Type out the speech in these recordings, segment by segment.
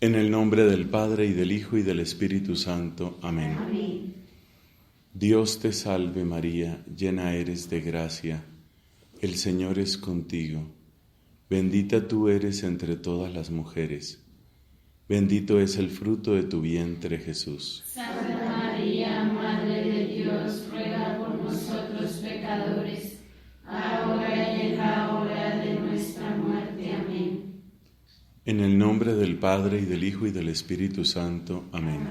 En el nombre del Padre, y del Hijo, y del Espíritu Santo. Amén. Amén. Dios te salve María, llena eres de gracia, el Señor es contigo. Bendita tú eres entre todas las mujeres. Bendito es el fruto de tu vientre, Jesús. Santa María, Madre de Dios, ruega por nosotros pecadores, ahora y en la hora de nuestra muerte. Amén. En el nombre del Padre, y del Hijo, y del Espíritu Santo. Amén.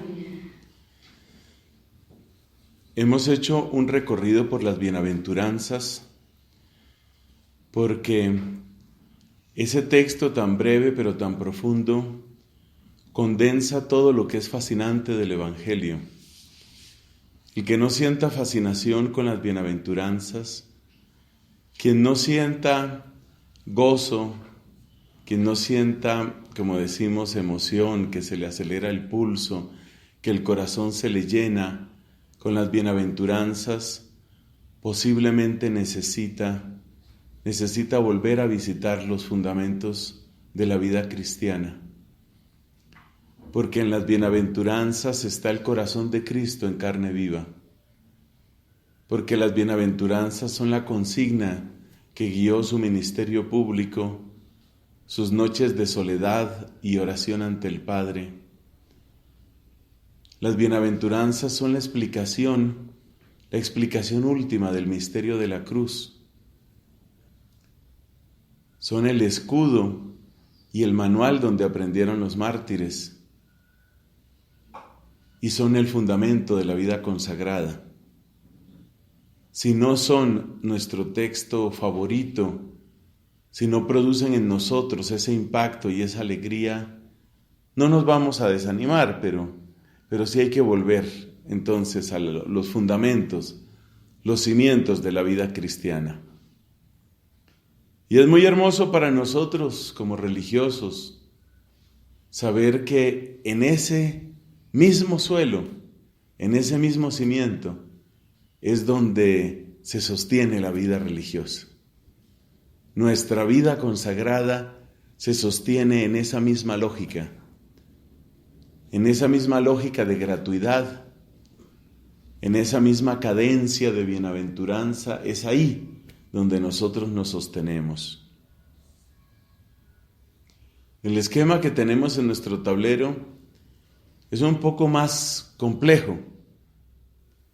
Hemos hecho un recorrido por las bienaventuranzas, porque ese texto tan breve pero tan profundo condensa todo lo que es fascinante del Evangelio. El que no sienta fascinación con las bienaventuranzas, quien no sienta gozo, quien no sienta, como decimos, emoción, que se le acelera el pulso, que el corazón se le llena con las bienaventuranzas, posiblemente necesita volver a visitar los fundamentos de la vida cristiana. Porque en las bienaventuranzas está el corazón de Cristo en carne viva. Porque las bienaventuranzas son la consigna que guió su ministerio público, sus noches de soledad y oración ante el Padre. Las bienaventuranzas son la explicación última del misterio de la cruz. Son el escudo y el manual donde aprendieron los mártires. Y son el fundamento de la vida consagrada. Si no son nuestro texto favorito, si no producen en nosotros ese impacto y esa alegría, no nos vamos a desanimar, pero sí hay que volver entonces a los fundamentos, los cimientos de la vida cristiana. Y es muy hermoso para nosotros como religiosos saber que en ese mismo suelo, en ese mismo cimiento, es donde se sostiene la vida religiosa. Nuestra vida consagrada se sostiene en esa misma lógica de gratuidad, en esa misma cadencia de bienaventuranza. Es ahí donde nosotros nos sostenemos. El esquema que tenemos en nuestro tablero es un poco más complejo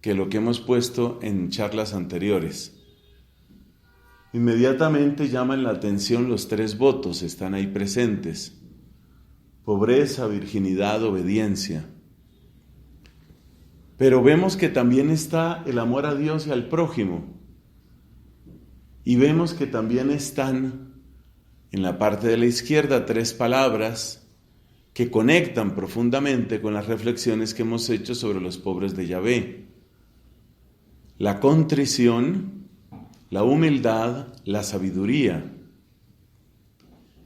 que lo que hemos puesto en charlas anteriores. Inmediatamente llaman la atención los 3 votos, están ahí presentes: pobreza, virginidad, obediencia. Pero vemos que también está el amor a Dios y al prójimo. Y vemos que también están en la parte de la izquierda 3 palabras que conectan profundamente con las reflexiones que hemos hecho sobre los pobres de Yahvé: la contrición, la humildad, la sabiduría.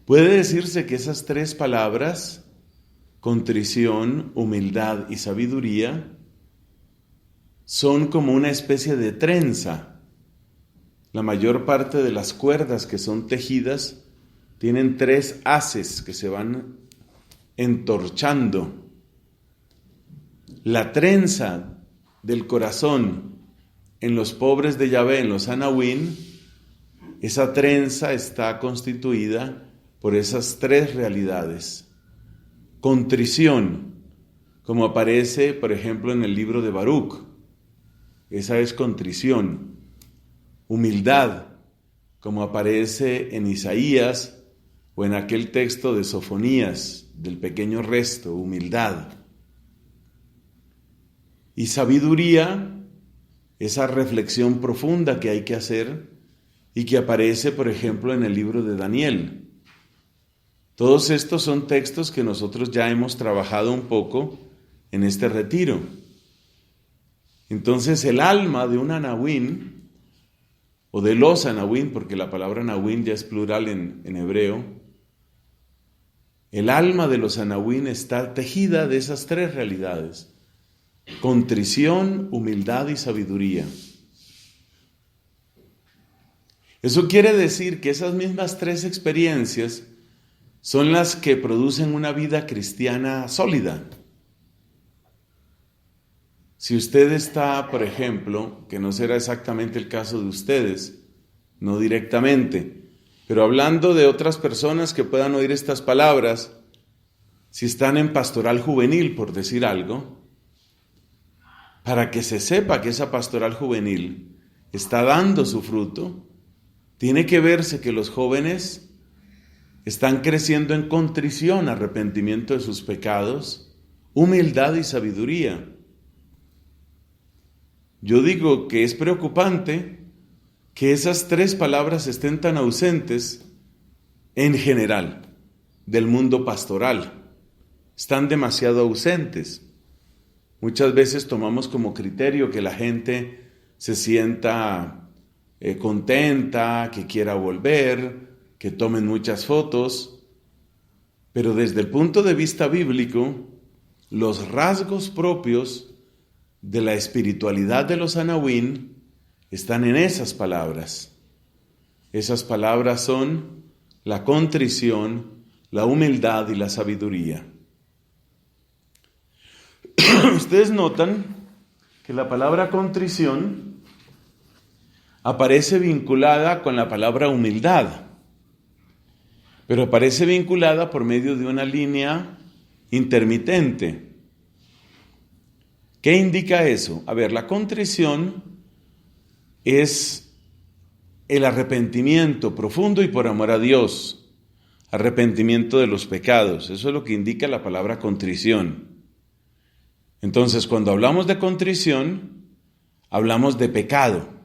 Puede decirse que esas 3 palabras, contrición, humildad y sabiduría, son como una especie de trenza. La mayor parte de las cuerdas que son tejidas tienen 3 haces que se van entorchando. La trenza del corazón en los pobres de Yahvé, en los Anahuín, esa trenza está constituida por esas 3 realidades. Contrición, como aparece, por ejemplo, en el libro de Baruch, esa es contrición. Humildad, como aparece en Isaías o en aquel texto de Sofonías, del pequeño resto, humildad. Y sabiduría, esa reflexión profunda que hay que hacer y que aparece, por ejemplo, en el libro de Daniel. Todos estos son textos que nosotros ya hemos trabajado un poco en este retiro. Entonces, el alma de un anahuín, o de los anahuín, porque la palabra anahuín ya es plural en hebreo, el alma de los anahuín está tejida de esas 3 realidades: contrición, humildad y sabiduría. Eso quiere decir que esas mismas 3 experiencias son las que producen una vida cristiana sólida. Si usted está, por ejemplo, que no será exactamente el caso de ustedes, no directamente, pero hablando de otras personas que puedan oír estas palabras, si están en pastoral juvenil, por decir algo, para que se sepa que esa pastoral juvenil está dando su fruto, tiene que verse que los jóvenes están creciendo en contrición, arrepentimiento de sus pecados, humildad y sabiduría. Yo digo que es preocupante que esas tres palabras estén tan ausentes en general del mundo pastoral. Están demasiado ausentes. Muchas veces tomamos como criterio que la gente se sienta contenta, que quiera volver, que tomen muchas fotos, pero desde el punto de vista bíblico, los rasgos propios de la espiritualidad de los anahuín están en esas palabras. Esas palabras son la contrición, la humildad y la sabiduría. Ustedes notan que la palabra contrición aparece vinculada con la palabra humildad, pero aparece vinculada por medio de una línea intermitente. ¿Qué indica eso? A ver, la contrición es el arrepentimiento profundo y por amor a Dios, arrepentimiento de los pecados. Eso es lo que indica la palabra contrición. Entonces, cuando hablamos de contrición, hablamos de pecado.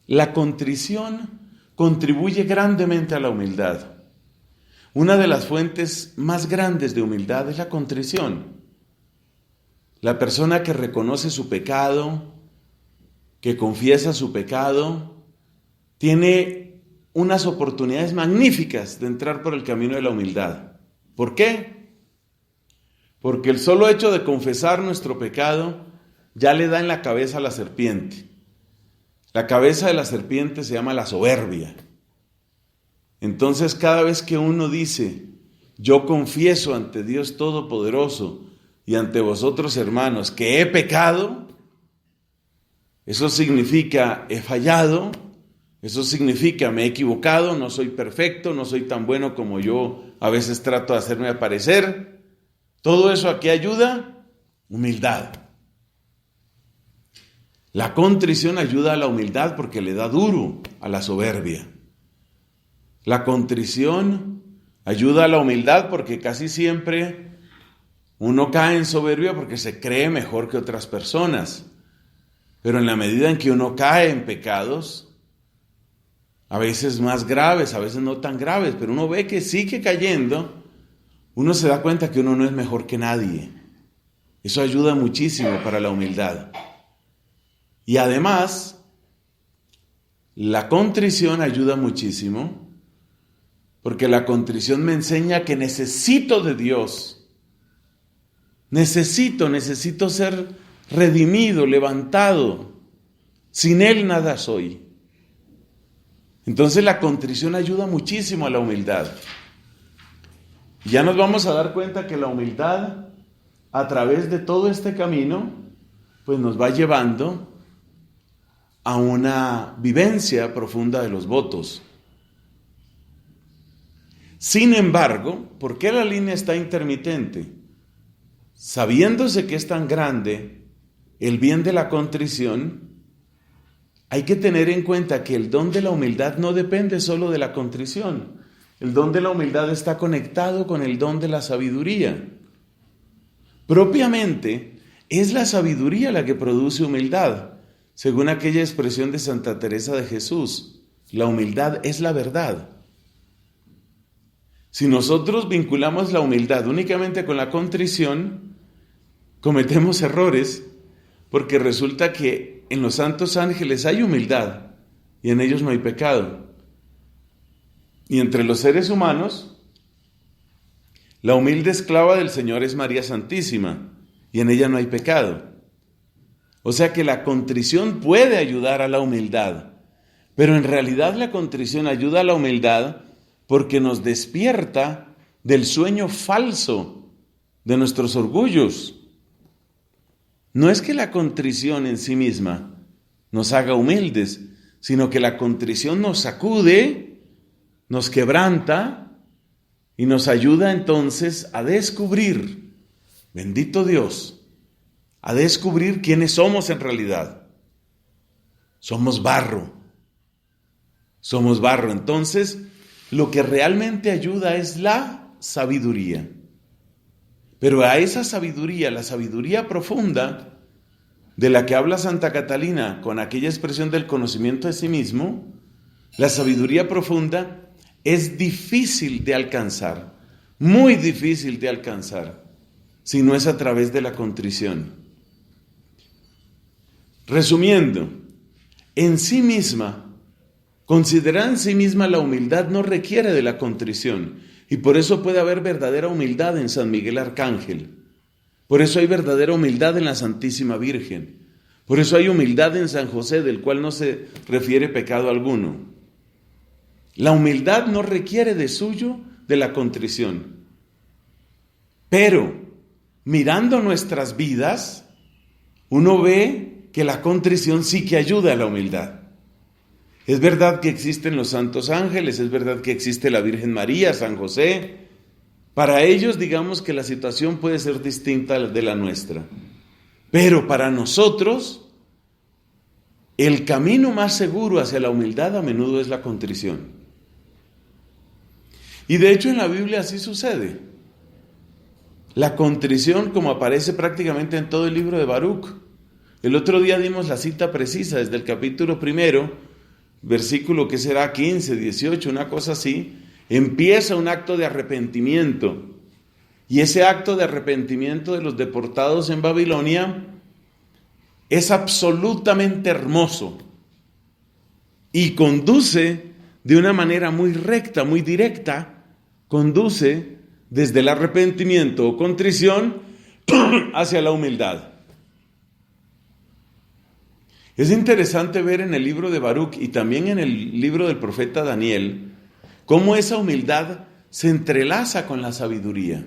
La contrición contribuye grandemente a la humildad. Una de las fuentes más grandes de humildad es la contrición. La persona que reconoce su pecado, que confiesa su pecado, tiene unas oportunidades magníficas de entrar por el camino de la humildad. ¿Por qué? Porque el solo hecho de confesar nuestro pecado ya le da en la cabeza a la serpiente. La cabeza de la serpiente se llama la soberbia. Entonces, cada vez que uno dice, yo confieso ante Dios Todopoderoso y ante vosotros, hermanos, que he pecado, eso significa he fallado, eso significa me he equivocado, no soy perfecto, no soy tan bueno como yo a veces trato de hacerme aparecer. Todo eso ¿a qué ayuda? Humildad. La contrición ayuda a la humildad porque le da duro a la soberbia. La contrición ayuda a la humildad porque casi siempre uno cae en soberbia porque se cree mejor que otras personas. Pero en la medida en que uno cae en pecados, a veces más graves, a veces no tan graves, pero uno ve que sigue cayendo, uno se da cuenta que uno no es mejor que nadie. Eso ayuda muchísimo para la humildad. Y además, la contrición ayuda muchísimo porque la contrición me enseña que necesito de Dios. Necesito ser redimido, levantado. Sin Él nada soy. Entonces la contrición ayuda muchísimo a la humildad. Ya nos vamos a dar cuenta que la humildad, a través de todo este camino, pues nos va llevando a una vivencia profunda de los votos. Sin embargo, ¿por qué la línea está intermitente? Sabiéndose que es tan grande el bien de la contrición, hay que tener en cuenta que el don de la humildad no depende solo de la contrición. El don de la humildad está conectado con el don de la sabiduría. Propiamente, es la sabiduría la que produce humildad. Según aquella expresión de Santa Teresa de Jesús, la humildad es la verdad. Si nosotros vinculamos la humildad únicamente con la contrición, cometemos errores, porque resulta que en los santos ángeles hay humildad y en ellos no hay pecado. Y entre los seres humanos, la humilde esclava del Señor es María Santísima y en ella no hay pecado. O sea que la contrición puede ayudar a la humildad, pero en realidad la contrición ayuda a la humildad porque nos despierta del sueño falso de nuestros orgullos. No es que la contrición en sí misma nos haga humildes, sino que la contrición nos sacude, nos quebranta y nos ayuda entonces a descubrir, bendito Dios, a descubrir quiénes somos en realidad. Somos barro. Somos barro. Entonces, lo que realmente ayuda es la sabiduría. Pero a esa sabiduría, la sabiduría profunda, de la que habla Santa Catalina con aquella expresión del conocimiento de sí mismo, la sabiduría profunda es difícil de alcanzar, muy difícil de alcanzar, si no es a través de la contrición. Resumiendo, en sí misma, considerar en sí misma la humildad no requiere de la contrición, y por eso puede haber verdadera humildad en San Miguel Arcángel. Por eso hay verdadera humildad en la Santísima Virgen. Por eso hay humildad en San José, del cual no se refiere pecado alguno. La humildad no requiere de suyo de la contrición. Pero, mirando nuestras vidas, uno ve que la contrición sí que ayuda a la humildad. Es verdad que existen los santos ángeles, es verdad que existe la Virgen María, San José. Para ellos, digamos que la situación puede ser distinta de la nuestra. Pero para nosotros, el camino más seguro hacia la humildad a menudo es la contrición. Y de hecho en la Biblia así sucede. La contrición, como aparece prácticamente en todo el libro de Baruch. El otro día dimos la cita precisa desde el capítulo 1, versículo que será 15, 18, una cosa así. Empieza un acto de arrepentimiento. Y ese acto de arrepentimiento de los deportados en Babilonia es absolutamente hermoso y conduce de una manera muy recta, muy directa, conduce desde el arrepentimiento o contrición hacia la humildad. Es interesante ver en el libro de Baruch y también en el libro del profeta Daniel cómo esa humildad se entrelaza con la sabiduría.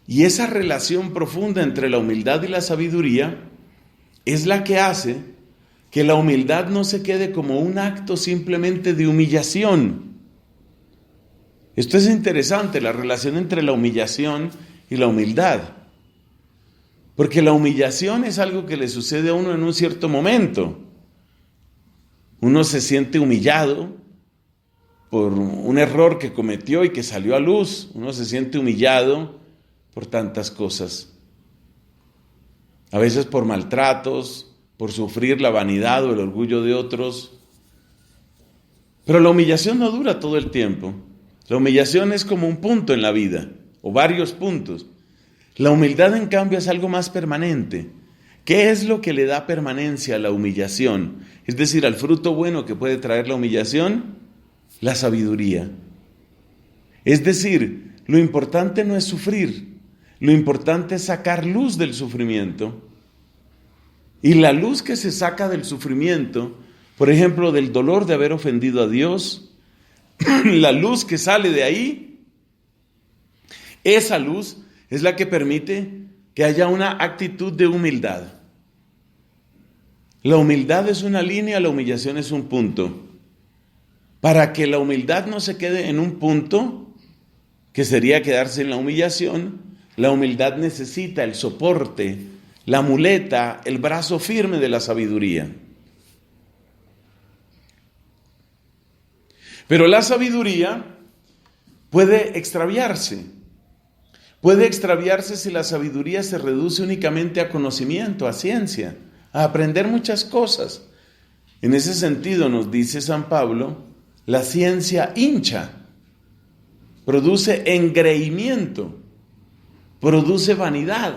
Y esa relación profunda entre la humildad y la sabiduría es la que hace que la humildad no se quede como un acto simplemente de humillación. Esto es interesante, la relación entre la humillación y la humildad. Porque la humillación es algo que le sucede a uno en un cierto momento. Uno se siente humillado por un error que cometió y que salió a luz. Uno se siente humillado por tantas cosas. A veces por maltratos, por sufrir la vanidad o el orgullo de otros. Pero la humillación no dura todo el tiempo. La humillación es como un punto en la vida, o varios puntos. La humildad, en cambio, es algo más permanente. ¿Qué es lo que le da permanencia a la humillación? Es decir, al fruto bueno que puede traer la humillación, la sabiduría. Es decir, lo importante no es sufrir, lo importante es sacar luz del sufrimiento. Y la luz que se saca del sufrimiento, por ejemplo, del dolor de haber ofendido a Dios, la luz que sale de ahí, esa luz es la que permite que haya una actitud de humildad. La humildad es una línea, la humillación es un punto. Para que la humildad no se quede en un punto, que sería quedarse en la humillación, la humildad necesita el soporte, la muleta, el brazo firme de la sabiduría. Pero la sabiduría puede extraviarse. Puede extraviarse si la sabiduría se reduce únicamente a conocimiento, a ciencia, a aprender muchas cosas. En ese sentido nos dice San Pablo, la ciencia hincha, produce engreimiento, produce vanidad.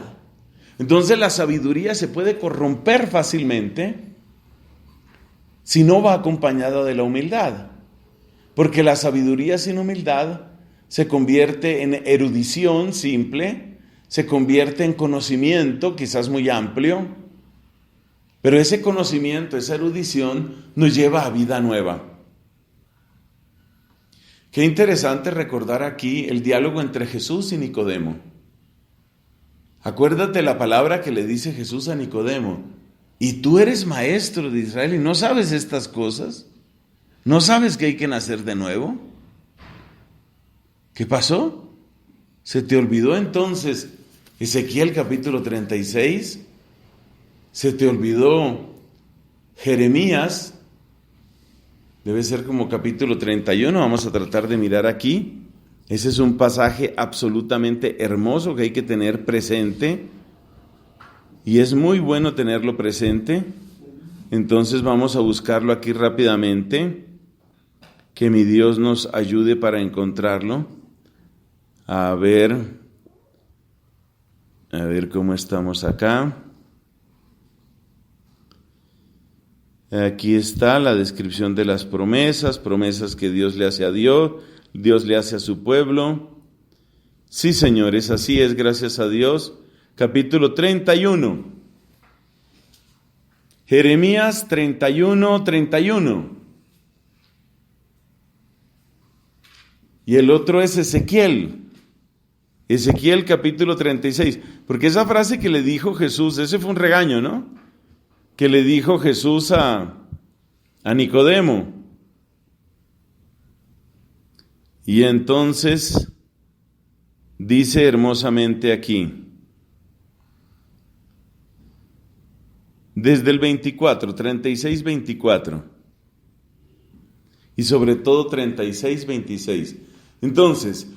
Entonces la sabiduría se puede corromper fácilmente si no va acompañada de la humildad. Porque la sabiduría sin humildad se convierte en erudición simple, se convierte en conocimiento quizás muy amplio, pero ese conocimiento, esa erudición nos lleva a vida nueva. Qué interesante recordar aquí el diálogo entre Jesús y Nicodemo. Acuérdate la palabra que le dice Jesús a Nicodemo. ¿Y tú eres maestro de Israel y no sabes estas cosas? ¿No sabes que hay que nacer de nuevo? ¿Qué pasó? ¿Se te olvidó entonces Ezequiel capítulo 36? ¿Se te olvidó Jeremías? Debe ser como capítulo 31, vamos a tratar de mirar aquí. Ese es un pasaje absolutamente hermoso que hay que tener presente. Y es muy bueno tenerlo presente. Entonces vamos a buscarlo aquí rápidamente. Que mi Dios nos ayude para encontrarlo. A ver cómo estamos acá. Aquí está la descripción de las promesas que Dios le hace a Dios le hace a su pueblo. Sí, señores, así es, gracias a Dios. Capítulo 31. Jeremías 31. Y el otro es Ezequiel capítulo 36. Porque esa frase que le dijo Jesús, ese fue un regaño, ¿no? Que le dijo Jesús a Nicodemo. Y entonces dice hermosamente aquí, desde el 24, 36, 24, y sobre todo 36, 26. Entonces,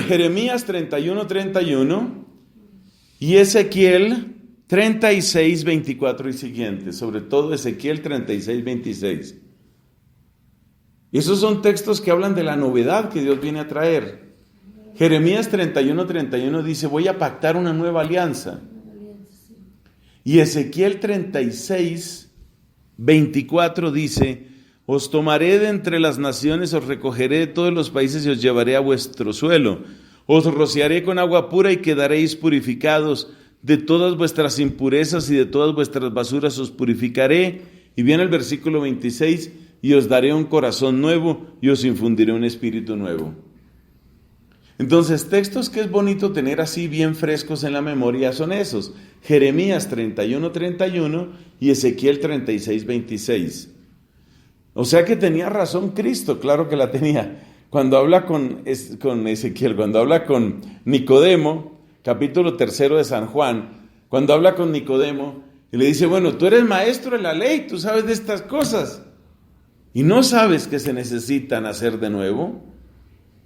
Jeremías 31 y Ezequiel 36, 24 y siguientes, sobre todo Ezequiel 36, 26. Y esos son textos que hablan de la novedad que Dios viene a traer. Jeremías 31 dice, voy a pactar una nueva alianza. Y Ezequiel 36, 24 dice, os tomaré de entre las naciones, os recogeré de todos los países y os llevaré a vuestro suelo. Os rociaré con agua pura y quedaréis purificados. De todas vuestras impurezas y de todas vuestras basuras os purificaré. Y viene el versículo 26, y os daré un corazón nuevo y os infundiré un espíritu nuevo. Entonces, textos que es bonito tener así bien frescos en la memoria son esos. Jeremías 31 y Ezequiel 36, 26. O sea que tenía razón Cristo, claro que la tenía. Cuando habla con Ezequiel, cuando habla con Nicodemo, capítulo 3 de San Juan, cuando habla con Nicodemo, y le dice, bueno, tú eres maestro de la ley, tú sabes de estas cosas, y no sabes que se necesita nacer de nuevo.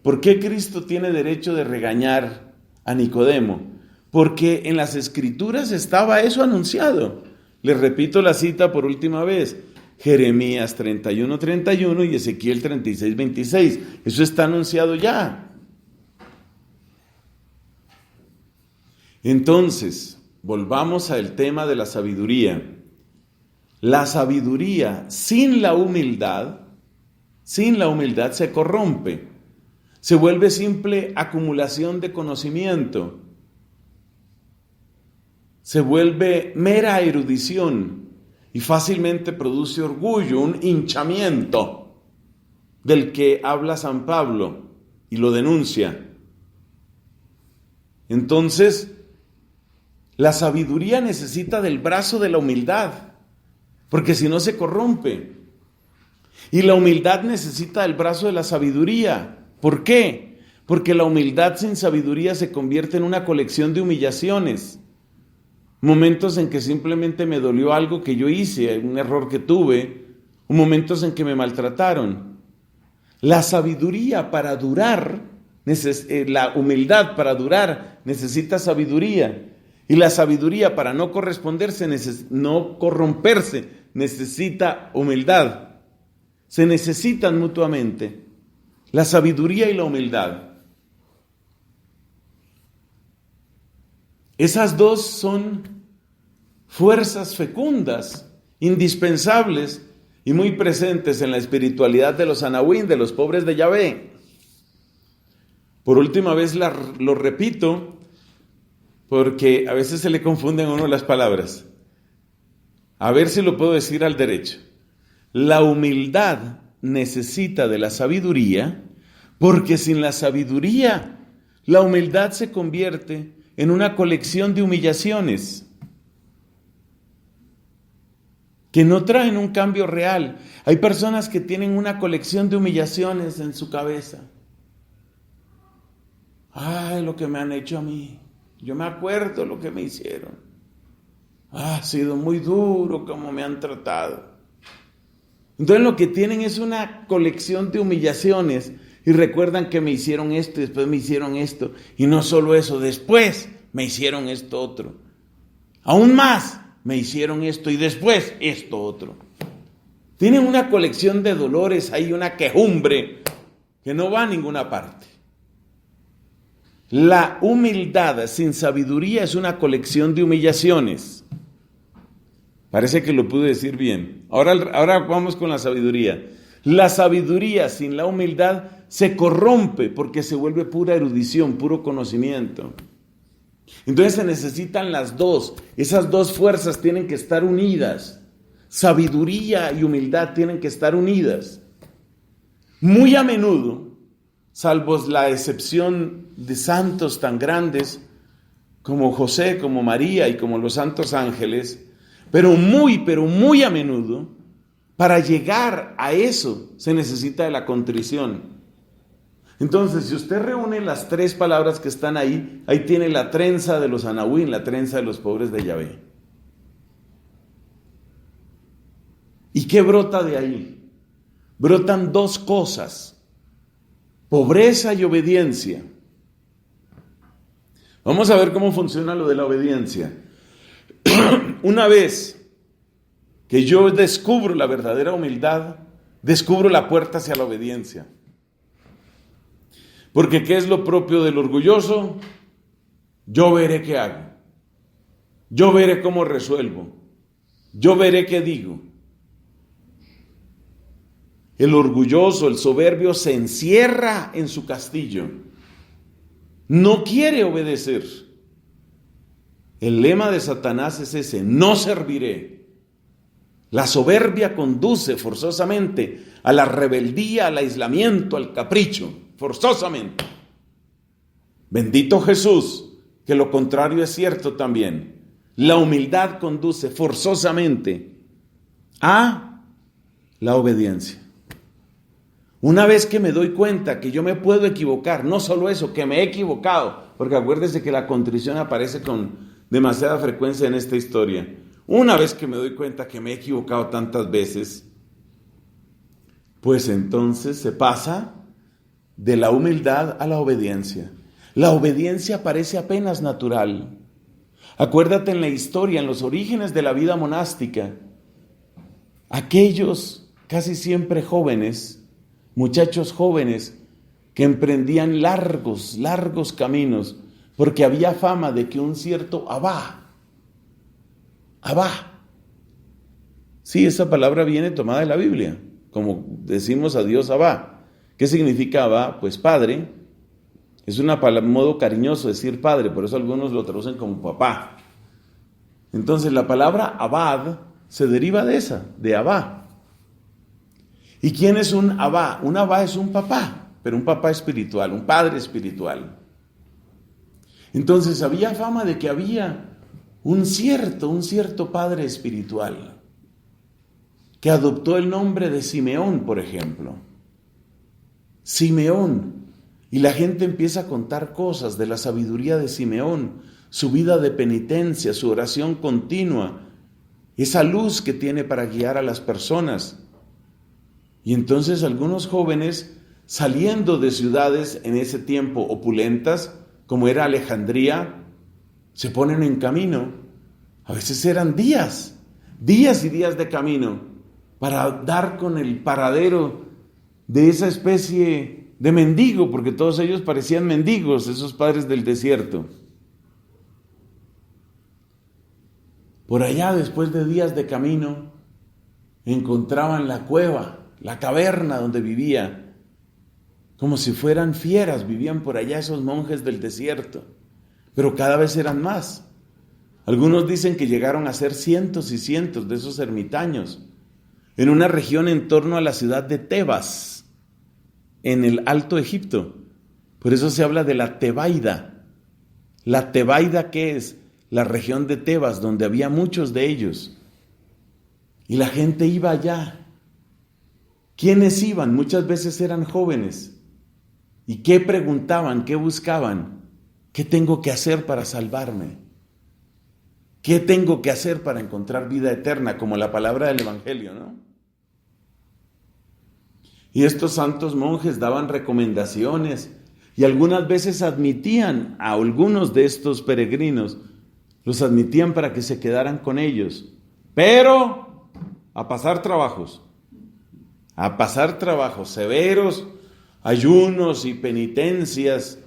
¿Por qué Cristo tiene derecho de regañar a Nicodemo? Porque en las Escrituras estaba eso anunciado. Les repito la cita por última vez. Jeremías 31 y Ezequiel 36, 26. Eso está anunciado ya. Entonces, volvamos al tema de la sabiduría. La sabiduría sin la humildad se corrompe. Se vuelve simple acumulación de conocimiento. Se vuelve mera erudición y fácilmente produce orgullo, un hinchamiento del que habla San Pablo y lo denuncia. Entonces, la sabiduría necesita del brazo de la humildad, porque si no se corrompe. Y la humildad necesita del brazo de la sabiduría. ¿Por qué? Porque la humildad sin sabiduría se convierte en una colección de humillaciones. Momentos en que simplemente me dolió algo que yo hice, un error que tuve, o momentos en que me maltrataron. La sabiduría para durar, la humildad para durar necesita sabiduría. Y la sabiduría para no corromperse necesita humildad. Se necesitan mutuamente. La sabiduría y la humildad. Esas dos son fuerzas fecundas, indispensables y muy presentes en la espiritualidad de los anahuín, de los pobres de Yahvé. Por última vez lo repito, porque a veces se le confunden a uno las palabras. A ver si lo puedo decir al derecho. La humildad necesita de la sabiduría, Porque sin la sabiduría, la humildad se convierte en una colección de humillaciones que no traen un cambio real. Hay personas que tienen una colección de humillaciones en su cabeza. Ay, lo que me han hecho a mí. Yo me acuerdo lo que me hicieron. Ha sido muy duro como me han tratado. Entonces lo que tienen es una colección de humillaciones y recuerdan que me hicieron esto y después me hicieron esto. Y no solo eso, después me hicieron esto otro. Aún más me hicieron esto y después esto otro. Tienen una colección de dolores, hay una quejumbre que no va a ninguna parte. La humildad sin sabiduría es una colección de humillaciones. Parece que lo pude decir bien. Ahora vamos con la sabiduría. La sabiduría sin la humildad se corrompe porque se vuelve pura erudición, puro conocimiento. Entonces se necesitan las dos. Esas dos fuerzas tienen que estar unidas. Sabiduría y humildad tienen que estar unidas. Muy a menudo, salvo la excepción de santos tan grandes como José, como María y como los santos ángeles, pero muy a menudo, para llegar a eso se necesita de la contrición. Entonces, si usted reúne las tres palabras que están ahí, ahí tiene la trenza de los anahuín, la trenza de los pobres de Yahvé. ¿Y qué brota de ahí? Brotan dos cosas: pobreza y obediencia. Vamos a ver cómo funciona lo de la obediencia. Una vez que yo descubro la verdadera humildad, descubro la puerta hacia la obediencia. Porque ¿qué es lo propio del orgulloso? Yo veré qué hago. Yo veré cómo resuelvo. Yo veré qué digo. El orgulloso, el soberbio, se encierra en su castillo. No quiere obedecer. El lema de Satanás es ese: no serviré. La soberbia conduce forzosamente a la rebeldía, al aislamiento, al capricho, forzosamente. Bendito Jesús, que lo contrario es cierto también. La humildad conduce forzosamente a la obediencia. Una vez que me doy cuenta que yo me puedo equivocar, no solo eso, que me he equivocado, porque acuérdese que la contrición aparece con demasiada frecuencia en esta historia. Una vez que me doy cuenta que me he equivocado tantas veces, pues entonces se pasa de la humildad a la obediencia. La obediencia parece apenas natural. Acuérdate en la historia, en los orígenes de la vida monástica, aquellos casi siempre jóvenes, muchachos jóvenes, que emprendían largos caminos, porque había fama de que un cierto Abba, sí, esa palabra viene tomada de la Biblia, como decimos a Dios Abba. ¿Qué significa Abba? Pues padre. Es un modo cariñoso decir padre, por eso algunos lo traducen como papá. Entonces la palabra Abad se deriva de esa, de Abba. ¿Y quién es un Abba? Un Abba es un papá, pero un papá espiritual, un padre espiritual. Entonces había fama de que había un cierto padre espiritual que adoptó el nombre de Simeón, por ejemplo. Simeón. Y la gente empieza a contar cosas de la sabiduría de Simeón, su vida de penitencia, su oración continua, esa luz que tiene para guiar a las personas. Y entonces algunos jóvenes, saliendo de ciudades en ese tiempo opulentas, como era Alejandría, se ponen en camino. A veces eran días y días de camino para dar con el paradero de esa especie de mendigo, porque todos ellos parecían mendigos, esos padres del desierto. Por allá, después de días de camino, encontraban la cueva, la caverna donde vivía. Como si fueran fieras, vivían por allá esos monjes del desierto, pero cada vez eran más. Algunos dicen que llegaron a ser cientos y cientos de esos ermitaños, en una región en torno a la ciudad de Tebas, en el Alto Egipto. Por eso se habla de la Tebaida. La Tebaida, ¿qué es? La región de Tebas, donde había muchos de ellos. Y la gente iba allá. ¿Quiénes iban? Muchas veces eran jóvenes. ¿Y qué preguntaban? ¿Qué buscaban? ¿Qué tengo que hacer para salvarme? ¿Qué tengo que hacer para encontrar vida eterna? Como la palabra del Evangelio, ¿no? Y estos santos monjes daban recomendaciones y algunas veces admitían a algunos de estos peregrinos, los admitían para que se quedaran con ellos, pero a pasar trabajos severos, ayunos y penitencias,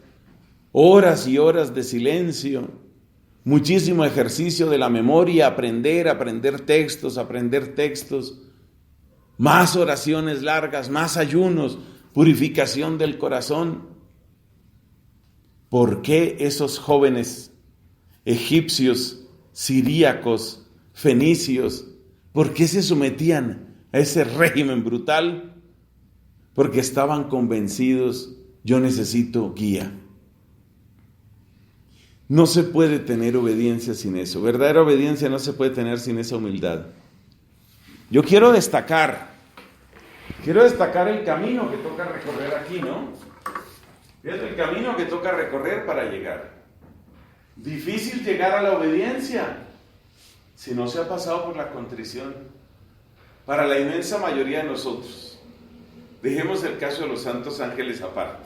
horas y horas de silencio, muchísimo ejercicio de la memoria, aprender textos, más oraciones largas, más ayunos, purificación del corazón. ¿Por qué esos jóvenes egipcios, siríacos, fenicios, por qué se sometían a ese régimen brutal? Porque estaban convencidos, yo necesito guía. No se puede tener obediencia sin eso. Verdadera obediencia no se puede tener sin esa humildad. Yo quiero destacar el camino que toca recorrer aquí, ¿no? Fíjate el camino que toca recorrer para llegar. Difícil llegar a la obediencia si no se ha pasado por la contrición. Para la inmensa mayoría de nosotros, dejemos el caso de los santos ángeles aparte.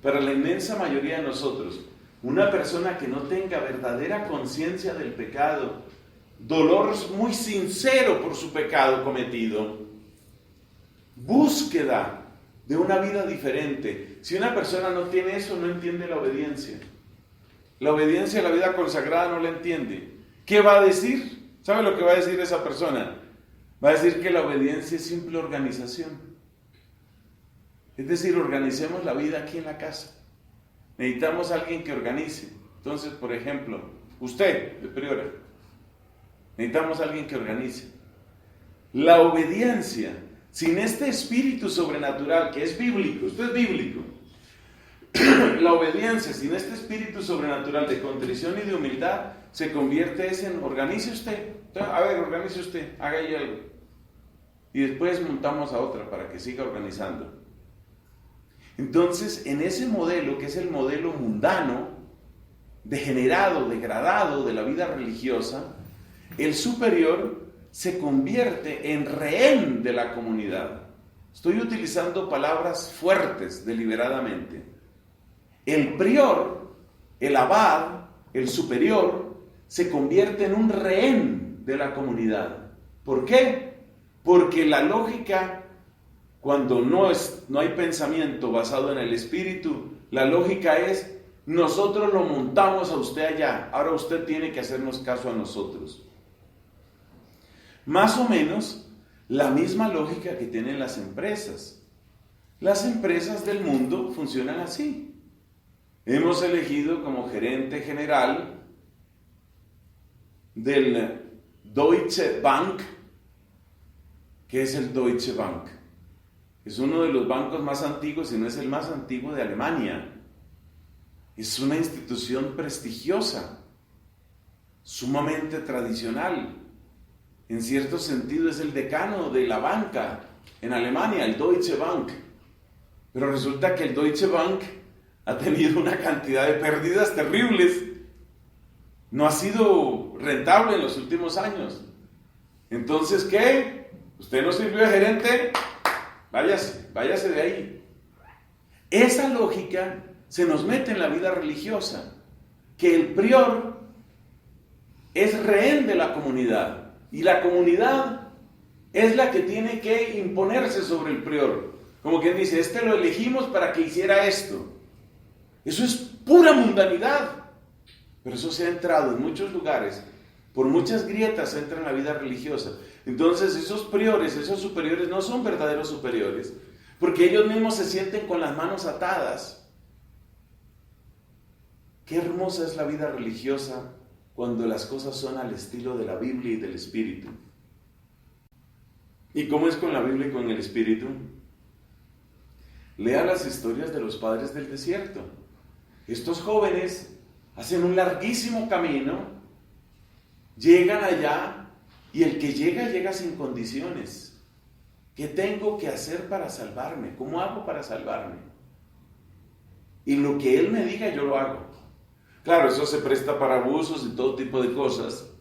Para la inmensa mayoría de nosotros, una persona que no tenga verdadera conciencia del pecado, dolor muy sincero por su pecado cometido, búsqueda de una vida diferente. Si una persona no tiene eso, no entiende la obediencia. La obediencia a la vida consagrada no la entiende. ¿Qué va a decir? ¿Sabe lo que va a decir esa persona? Va a decir que la obediencia es simple organización. Es decir, organicemos la vida aquí en la casa. Necesitamos a alguien que organice. Entonces, por ejemplo, usted, de priora, necesitamos a alguien que organice. La obediencia, sin este espíritu sobrenatural que es bíblico, esto es bíblico. La obediencia, sin este espíritu sobrenatural de contrición y de humildad, se convierte en organice usted. A ver, organice usted, haga ahí algo. Y después montamos a otra para que siga organizando. Entonces, en ese modelo, que es el modelo mundano, degenerado, degradado de la vida religiosa, el superior se convierte en rehén de la comunidad. Estoy utilizando palabras fuertes deliberadamente. El prior, el abad, el superior, se convierte en un rehén de la comunidad. ¿Por qué? Porque la lógica, cuando no hay pensamiento basado en el espíritu, la lógica es, nosotros lo montamos a usted allá, ahora usted tiene que hacernos caso a nosotros. Más o menos la misma lógica que tienen las empresas. Las empresas del mundo funcionan así. Hemos elegido como gerente general del Deutsche Bank, ¿qué es el Deutsche Bank? Es uno de los bancos más antiguos, si no es el más antiguo de Alemania. Es una institución prestigiosa, sumamente tradicional. En cierto sentido es el decano de la banca en Alemania, el Deutsche Bank. Pero resulta que el Deutsche Bank ha tenido una cantidad de pérdidas terribles. No ha sido rentable en los últimos años. Entonces, ¿qué? ¿Usted no sirvió de gerente? Váyase de ahí. Esa lógica se nos mete en la vida religiosa, que el prior es rehén de la comunidad y la comunidad es la que tiene que imponerse sobre el prior. Como quien dice, lo elegimos para que hiciera esto. Eso es pura mundanidad. Pero eso se ha entrado en muchos lugares, por muchas grietas entra en la vida religiosa. Entonces esos priores, esos superiores no son verdaderos superiores, porque ellos mismos se sienten con las manos atadas. Qué hermosa es la vida religiosa cuando las cosas son al estilo de la Biblia y del Espíritu. ¿Y cómo es con la Biblia y con el Espíritu? Lea las historias de los padres del desierto. Estos jóvenes hacen un larguísimo camino, llegan allá y el que llega sin condiciones. ¿Qué tengo que hacer para salvarme? ¿Cómo hago para salvarme? Y lo que él me diga yo lo hago. Claro, eso se presta para abusos y todo tipo de cosas,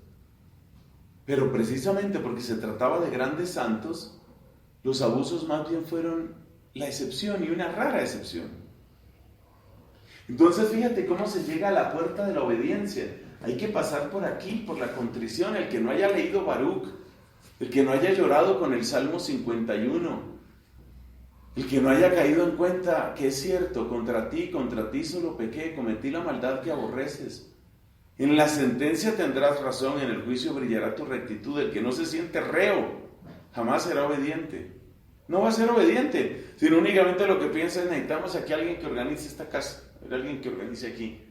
pero precisamente porque se trataba de grandes santos, los abusos más bien fueron la excepción y una rara excepción. Entonces fíjate cómo se llega a la puerta de la obediencia. Hay que pasar por aquí, por la contrición. El que no haya leído Baruch, el que no haya llorado con el Salmo 51, el que no haya caído en cuenta que es cierto, contra ti solo pequé, cometí la maldad que aborreces. En la sentencia tendrás razón, en el juicio brillará tu rectitud. El que no se siente reo jamás será obediente. No va a ser obediente, sino únicamente lo que piensa es: necesitamos aquí a alguien que organice esta casa, alguien que organice aquí,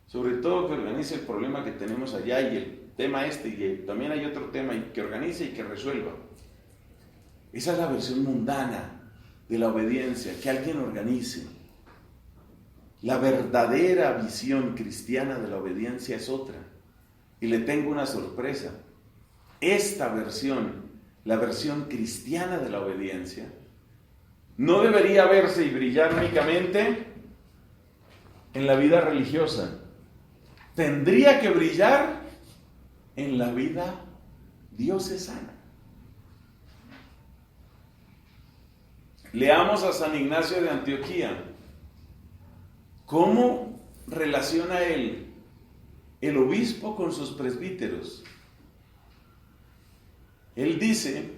sobre todo que organice el problema que tenemos allá y el tema y también hay otro tema, y que organice y que resuelva. Esa es la versión mundana de la obediencia, que alguien organice. La verdadera visión cristiana de la obediencia es otra, y le tengo una sorpresa. Esta versión, la versión cristiana de la obediencia, no debería verse y brillar únicamente en la vida religiosa. Tendría que brillar en la vida diocesana. Leamos a San Ignacio de Antioquía. ¿Cómo relaciona él, el obispo, con sus presbíteros? Él dice: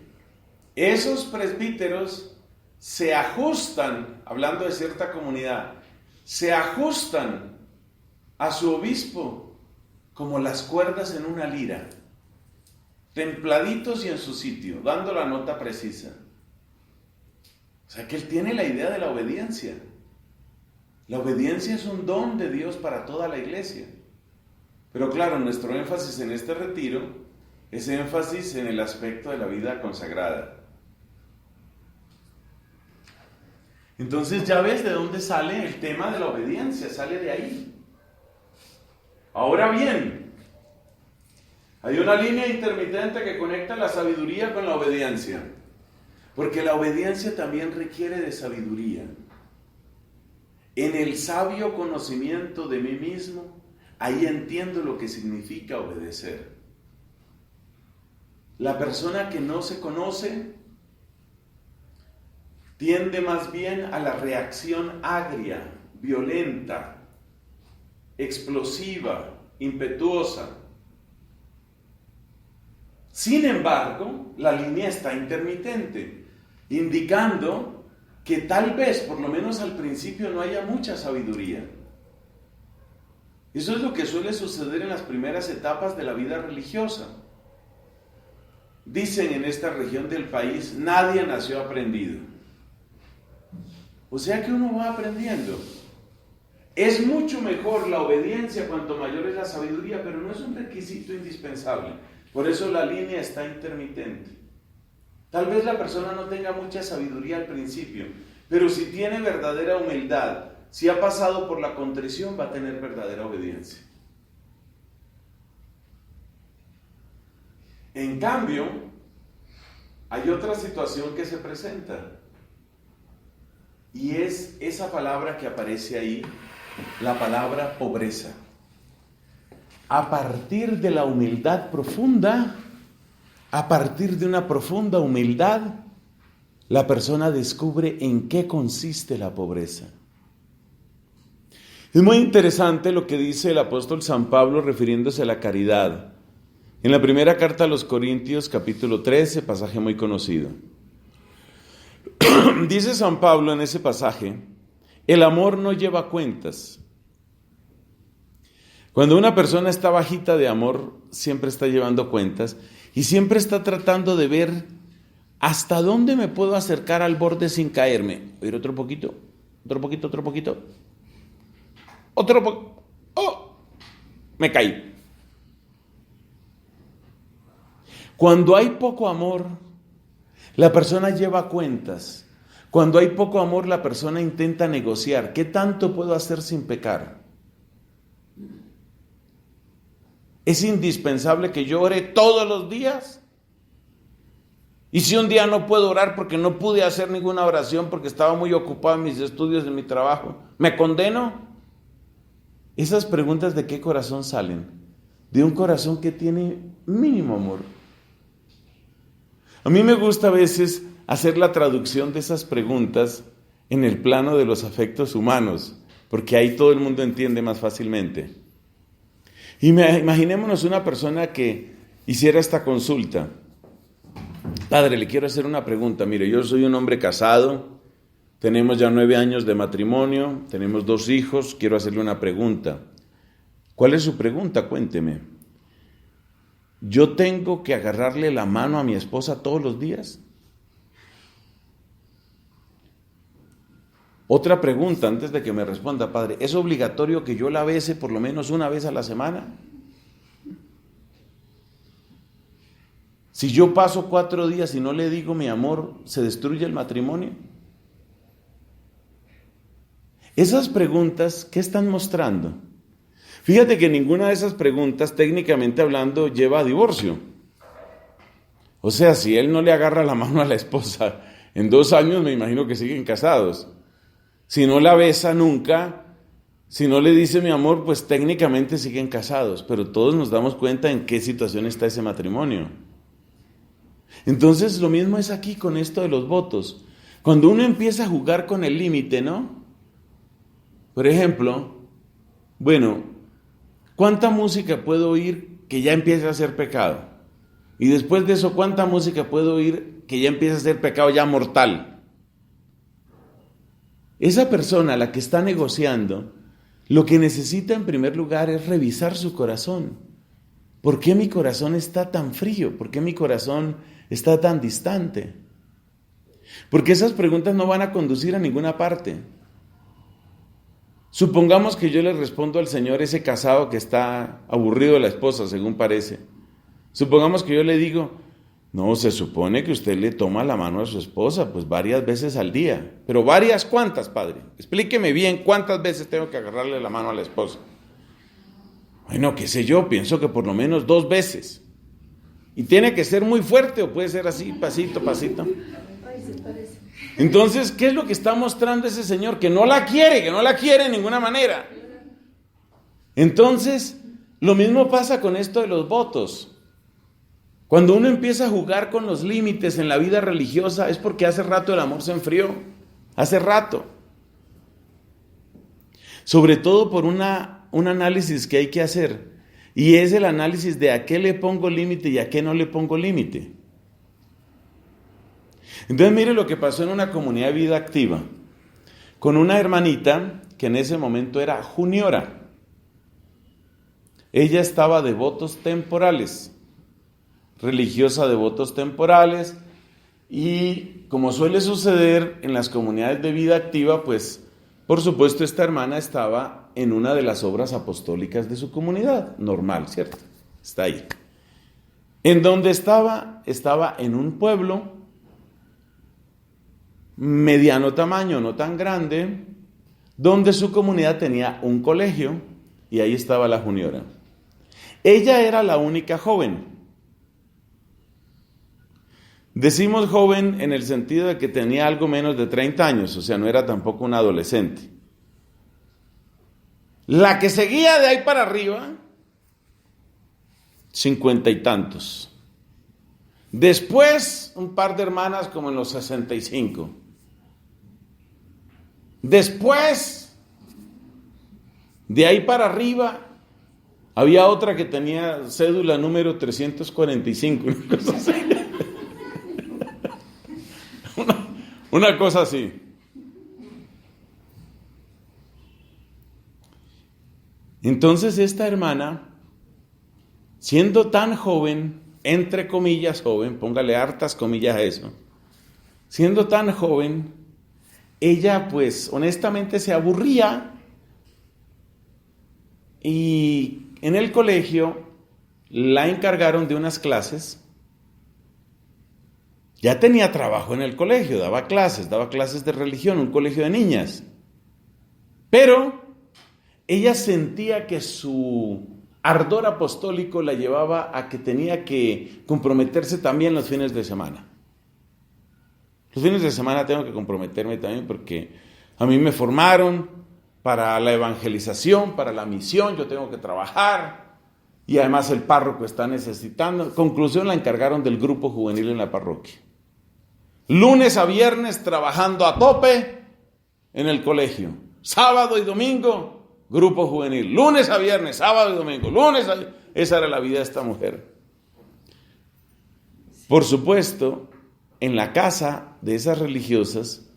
esos presbíteros se ajustan, hablando de cierta comunidad, se ajustan a su obispo como las cuerdas en una lira, templaditos y en su sitio, dando la nota precisa. O sea que él tiene la idea de la obediencia. La obediencia es un don de Dios para toda la iglesia. Pero claro, nuestro énfasis en este retiro es énfasis en el aspecto de la vida consagrada. Entonces ya ves de dónde sale el tema de la obediencia, sale de ahí. Ahora bien, hay una línea intermitente que conecta la sabiduría con la obediencia, porque la obediencia también requiere de sabiduría. En el sabio conocimiento de mí mismo, ahí entiendo lo que significa obedecer. La persona que no se conoce tiende más bien a la reacción agria, violenta, explosiva, impetuosa. Sin embargo, la línea está intermitente, indicando que tal vez, por lo menos al principio, no haya mucha sabiduría. Eso es lo que suele suceder en las primeras etapas de la vida religiosa. Dicen en esta región del país: nadie nació aprendido. O sea que uno va aprendiendo. Es mucho mejor la obediencia cuanto mayor es la sabiduría, pero no es un requisito indispensable. Por eso la línea está intermitente. Tal vez la persona no tenga mucha sabiduría al principio, pero si tiene verdadera humildad, si ha pasado por la contrición, va a tener verdadera obediencia. En cambio, hay otra situación que se presenta, y es esa palabra que aparece ahí, la palabra pobreza. A partir de la humildad profunda, a partir de una profunda humildad, la persona descubre en qué consiste la pobreza. Es muy interesante lo que dice el apóstol San Pablo refiriéndose a la caridad. En la primera carta a los Corintios, capítulo 13, pasaje muy conocido. Dice San Pablo en ese pasaje: el amor no lleva cuentas. Cuando una persona está bajita de amor, siempre está llevando cuentas y siempre está tratando de ver hasta dónde me puedo acercar al borde sin caerme. Ir otro poquito, otro poquito, otro poquito. ¡Oh! Me caí. Cuando hay poco amor, la persona lleva cuentas. Cuando hay poco amor, la persona intenta negociar. ¿Qué tanto puedo hacer sin pecar? ¿Es indispensable que yo ore todos los días? Y si un día no puedo orar porque no pude hacer ninguna oración porque estaba muy ocupado en mis estudios, en mi trabajo, ¿me condeno? Esas preguntas, ¿de qué corazón salen? De un corazón que tiene mínimo amor. A mí me gusta a veces hacer la traducción de esas preguntas en el plano de los afectos humanos, porque ahí todo el mundo entiende más fácilmente. Imaginémonos una persona que hiciera esta consulta. Padre, le quiero hacer una pregunta. Mire, yo soy un hombre casado, tenemos ya 9 años de matrimonio, tenemos 2 hijos, quiero hacerle una pregunta. ¿Cuál es su pregunta? Cuénteme. ¿Yo tengo que agarrarle la mano a mi esposa todos los días? Otra pregunta antes de que me responda, Padre, ¿es obligatorio que yo la bese por lo menos una vez a la semana? Si yo paso 4 días y no le digo mi amor, ¿se destruye el matrimonio? Esas preguntas, ¿qué están mostrando? Fíjate que ninguna de esas preguntas, técnicamente hablando, lleva a divorcio. O sea, si él no le agarra la mano a la esposa, en 2 años me imagino que siguen casados. Si no la besa nunca, si no le dice mi amor, pues técnicamente siguen casados, pero todos nos damos cuenta en qué situación está ese matrimonio. Entonces lo mismo es aquí con esto de los votos. Cuando uno empieza a jugar con el límite, ¿no? Por ejemplo, bueno, ¿cuánta música puedo oír que ya empiece a ser pecado? Y después de eso, ¿cuánta música puedo oír que ya empiece a ser pecado ya mortal? Esa persona, la que está negociando, lo que necesita en primer lugar es revisar su corazón. ¿Por qué mi corazón está tan frío? ¿Por qué mi corazón está tan distante? Porque esas preguntas no van a conducir a ninguna parte. Supongamos que yo le respondo al Señor, ese casado que está aburrido de la esposa, según parece. Supongamos que yo le digo, no, se supone que usted le toma la mano a su esposa, pues varias veces al día. Pero ¿varias cuántas, Padre? Explíqueme bien cuántas veces tengo que agarrarle la mano a la esposa. Bueno, qué sé yo, pienso que por lo menos 2 veces. Y tiene que ser muy fuerte o puede ser así, pasito, pasito. Entonces, ¿qué es lo que está mostrando ese señor? Que no la quiere de ninguna manera. Entonces, lo mismo pasa con esto de los votos. Cuando uno empieza a jugar con los límites en la vida religiosa es porque hace rato el amor se enfrió. Hace rato. Sobre todo por un análisis que hay que hacer. Y es el análisis de a qué le pongo límite y a qué no le pongo límite. Entonces mire lo que pasó en una comunidad de vida activa. Con una hermanita que en ese momento era juniora. Ella estaba de votos temporales. Religiosa de votos temporales. Y como suele suceder en las comunidades de vida activa, pues por supuesto esta hermana estaba en una de las obras apostólicas de su comunidad, normal, ¿cierto? Está ahí. En donde estaba en un pueblo mediano tamaño, no tan grande, donde su comunidad tenía un colegio y ahí estaba la juniora. Ella era la única joven. Decimos joven en el sentido de que tenía algo menos de 30 años, o sea, no era tampoco una adolescente. La que seguía de ahí para arriba, 50 y tantos. Después, un par de hermanas como en los 65. Después, de ahí para arriba, había otra que tenía cédula número 345, una cosa así. Una cosa así. Entonces esta hermana, siendo tan joven, entre comillas joven, póngale hartas comillas a eso, siendo tan joven, ella pues honestamente se aburría y en el colegio la encargaron de unas clases Ya tenía trabajo en el colegio, daba clases de religión, un colegio de niñas. Pero ella sentía que su ardor apostólico la llevaba a que tenía que comprometerse también los fines de semana. Los fines de semana tengo que comprometerme también porque a mí me formaron para la evangelización, para la misión, yo tengo que trabajar y además el párroco está necesitando. Conclusión, la encargaron del grupo juvenil en la parroquia. Lunes a viernes trabajando a tope en el colegio. Sábado y domingo, grupo juvenil. Lunes a viernes, sábado y domingo. Esa era la vida de esta mujer. Por supuesto, en la casa de esas religiosas,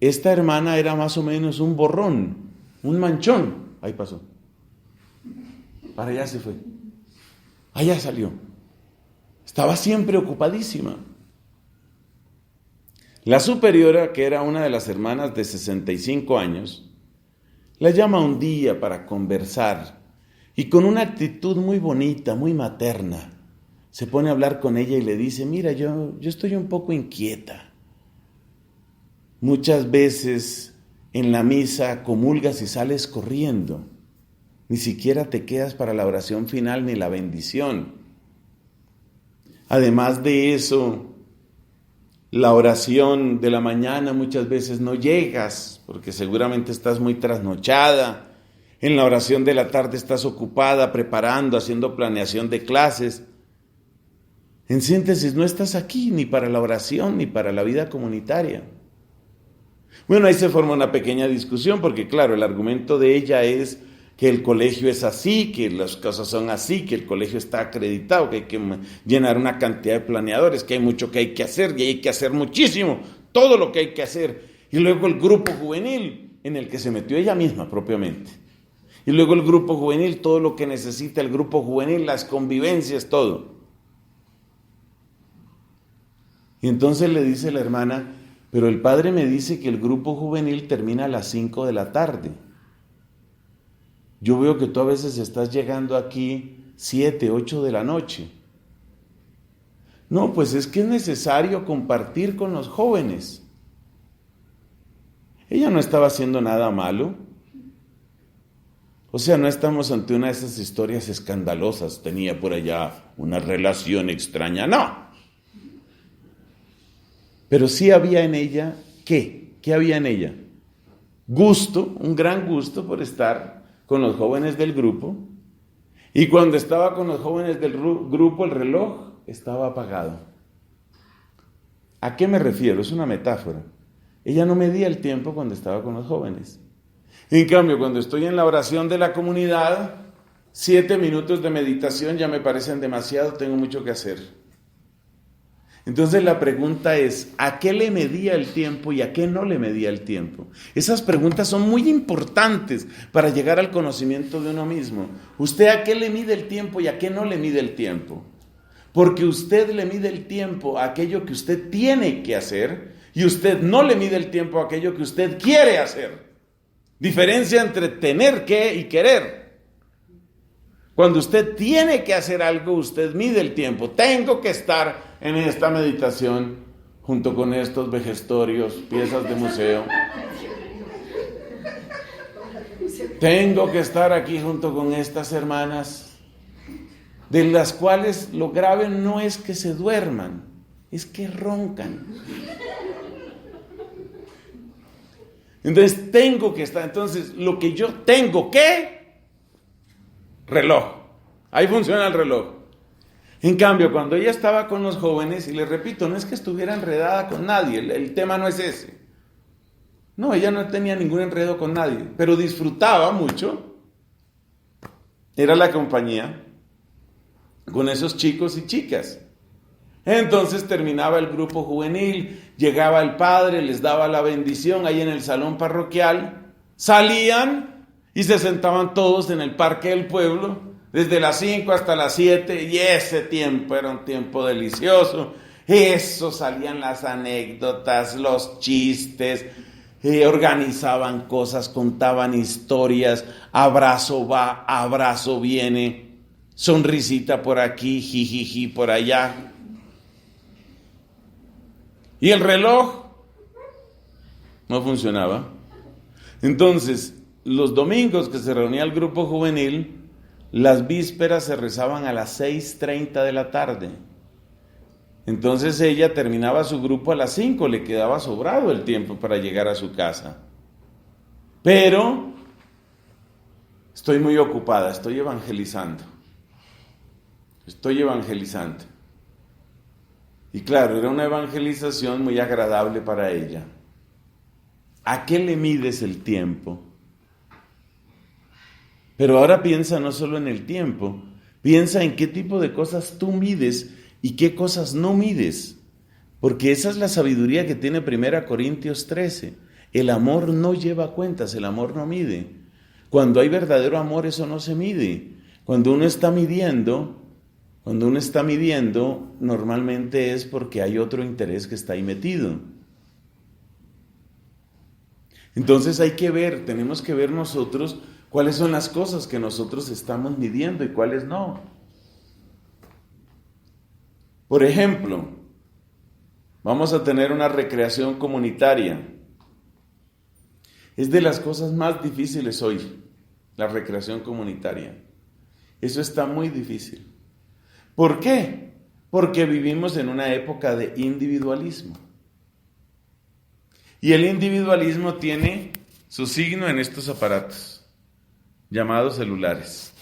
esta hermana era más o menos un borrón, un manchón. Ahí pasó. Para allá se fue. Allá salió. Estaba siempre ocupadísima. La superiora, que era una de las hermanas de 65 años, la llama un día para conversar y con una actitud muy bonita, muy materna, se pone a hablar con ella y le dice: mira, yo estoy un poco inquieta. Muchas veces en la misa comulgas y sales corriendo. Ni siquiera te quedas para la oración final ni la bendición. Además de eso, la oración de la mañana muchas veces no llegas porque seguramente estás muy trasnochada. En la oración de la tarde estás ocupada preparando, haciendo planeación de clases. En síntesis, no estás aquí ni para la oración ni para la vida comunitaria. Bueno, ahí se forma una pequeña discusión porque, claro, el argumento de ella es que el colegio es así, que las cosas son así, que el colegio está acreditado, que hay que llenar una cantidad de planeadores, que hay mucho que hay que hacer y hay que hacer muchísimo, todo lo que hay que hacer. Y luego el grupo juvenil, en el que se metió ella misma propiamente. Y luego el grupo juvenil, todo lo que necesita el grupo juvenil, las convivencias, todo. Y entonces le dice la hermana: pero el padre me dice que el grupo juvenil termina a las 5 de la tarde. Yo veo que tú a veces estás llegando aquí 7, 8 de la noche. No, pues es que es necesario compartir con los jóvenes. Ella no estaba haciendo nada malo. O sea, no estamos ante una de esas historias escandalosas. Tenía por allá una relación extraña. No. Pero sí había en ella, ¿qué? ¿Qué había en ella? Gusto, un gran gusto por estar con los jóvenes del grupo. Y cuando estaba con los jóvenes del grupo, el reloj estaba apagado. ¿A qué me refiero? Es una metáfora. Ella no medía el tiempo cuando estaba con los jóvenes. En cambio, cuando estoy en la oración de la comunidad, 7 minutos de meditación ya me parecen demasiado, tengo mucho que hacer. Entonces la pregunta es: ¿a qué le medía el tiempo y a qué no le medía el tiempo? Esas preguntas son muy importantes para llegar al conocimiento de uno mismo. ¿Usted a qué le mide el tiempo y a qué no le mide el tiempo? Porque usted le mide el tiempo a aquello que usted tiene que hacer y usted no le mide el tiempo a aquello que usted quiere hacer. Diferencia entre tener que y querer. Cuando usted tiene que hacer algo, usted mide el tiempo. Tengo que estar en esta meditación junto con estos vejestorios, piezas de museo. Tengo que estar aquí junto con estas hermanas, de las cuales lo grave no es que se duerman, es que roncan. Entonces tengo que estar. Entonces lo que yo tengo que... reloj. Ahí funciona el reloj. En cambio, cuando ella estaba con los jóvenes, y les repito, no es que estuviera enredada con nadie, el tema no es ese. No, ella no tenía ningún enredo con nadie, pero disfrutaba mucho. Era la compañía con esos chicos y chicas. Entonces terminaba el grupo juvenil, llegaba el padre, les daba la bendición ahí en el salón parroquial, salían y se sentaban todos en el parque del pueblo, desde las 5 hasta las 7, y ese tiempo era un tiempo delicioso. Eso, salían las anécdotas, los chistes, organizaban cosas, contaban historias, abrazo va, abrazo viene, sonrisita por aquí, jijiji por allá. Y el reloj no funcionaba. Entonces, los domingos que se reunía el grupo juvenil, las vísperas se rezaban a las 6:30 de la tarde. Entonces ella terminaba su grupo a las 5, le quedaba sobrado el tiempo para llegar a su casa. Pero estoy muy ocupada, estoy evangelizando. Y claro, era una evangelización muy agradable para ella. ¿A qué le mides el tiempo? Pero ahora piensa no solo en el tiempo, piensa en qué tipo de cosas tú mides y qué cosas no mides. Porque esa es la sabiduría que tiene 1 Corintios 13. El amor no lleva cuentas, el amor no mide. Cuando hay verdadero amor, eso no se mide. Cuando uno está midiendo, normalmente es porque hay otro interés que está ahí metido. Entonces tenemos que ver nosotros cuáles son las cosas que nosotros estamos midiendo y cuáles no. Por ejemplo, vamos a tener una recreación comunitaria. Es de las cosas más difíciles hoy, la recreación comunitaria. Eso está muy difícil. ¿Por qué? Porque vivimos en una época de individualismo. Y el individualismo tiene su signo en estos aparatos, llamados celulares.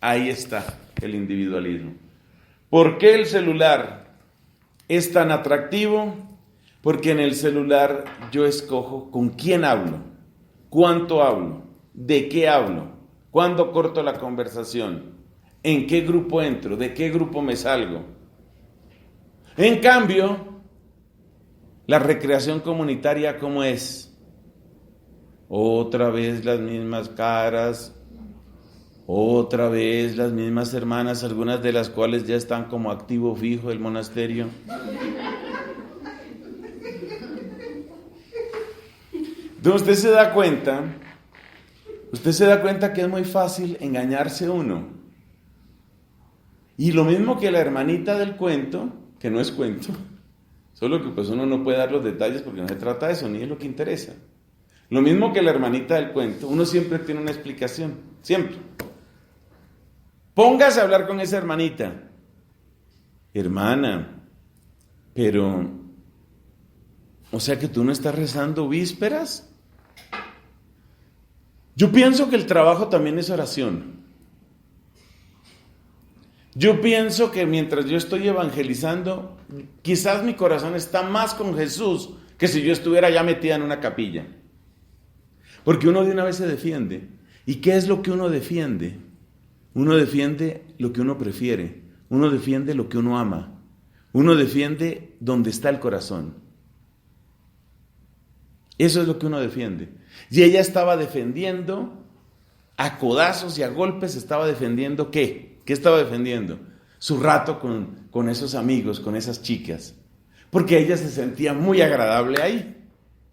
Ahí está el individualismo. ¿Por qué el celular es tan atractivo? Porque en el celular yo escojo con quién hablo, cuánto hablo, de qué hablo, cuándo corto la conversación, en qué grupo entro, de qué grupo me salgo. En cambio, la recreación comunitaria, ¿cómo es? Otra vez las mismas caras, otra vez las mismas hermanas, algunas de las cuales ya están como activo fijo del monasterio. Entonces usted se da cuenta que es muy fácil engañarse uno. Y lo mismo que la hermanita del cuento, que no es cuento, solo que pues uno no puede dar los detalles porque no se trata de eso, ni es lo que interesa. Lo mismo que la hermanita del cuento, uno siempre tiene una explicación, siempre. Póngase a hablar con esa hermanita. Hermana, pero, o sea que tú no estás rezando vísperas. Yo pienso que el trabajo también es oración. Yo pienso que mientras yo estoy evangelizando, quizás mi corazón está más con Jesús que si yo estuviera ya metida en una capilla. Porque uno de una vez se defiende. ¿Y qué es lo que uno defiende? Uno defiende lo que uno prefiere. Uno defiende lo que uno ama. Uno defiende donde está el corazón. Eso es lo que uno defiende. Y ella estaba defendiendo a codazos y a golpes, estaba defendiendo ¿qué? ¿Qué estaba defendiendo? Su rato con esos amigos, con esas chicas. Porque ella se sentía muy agradable ahí.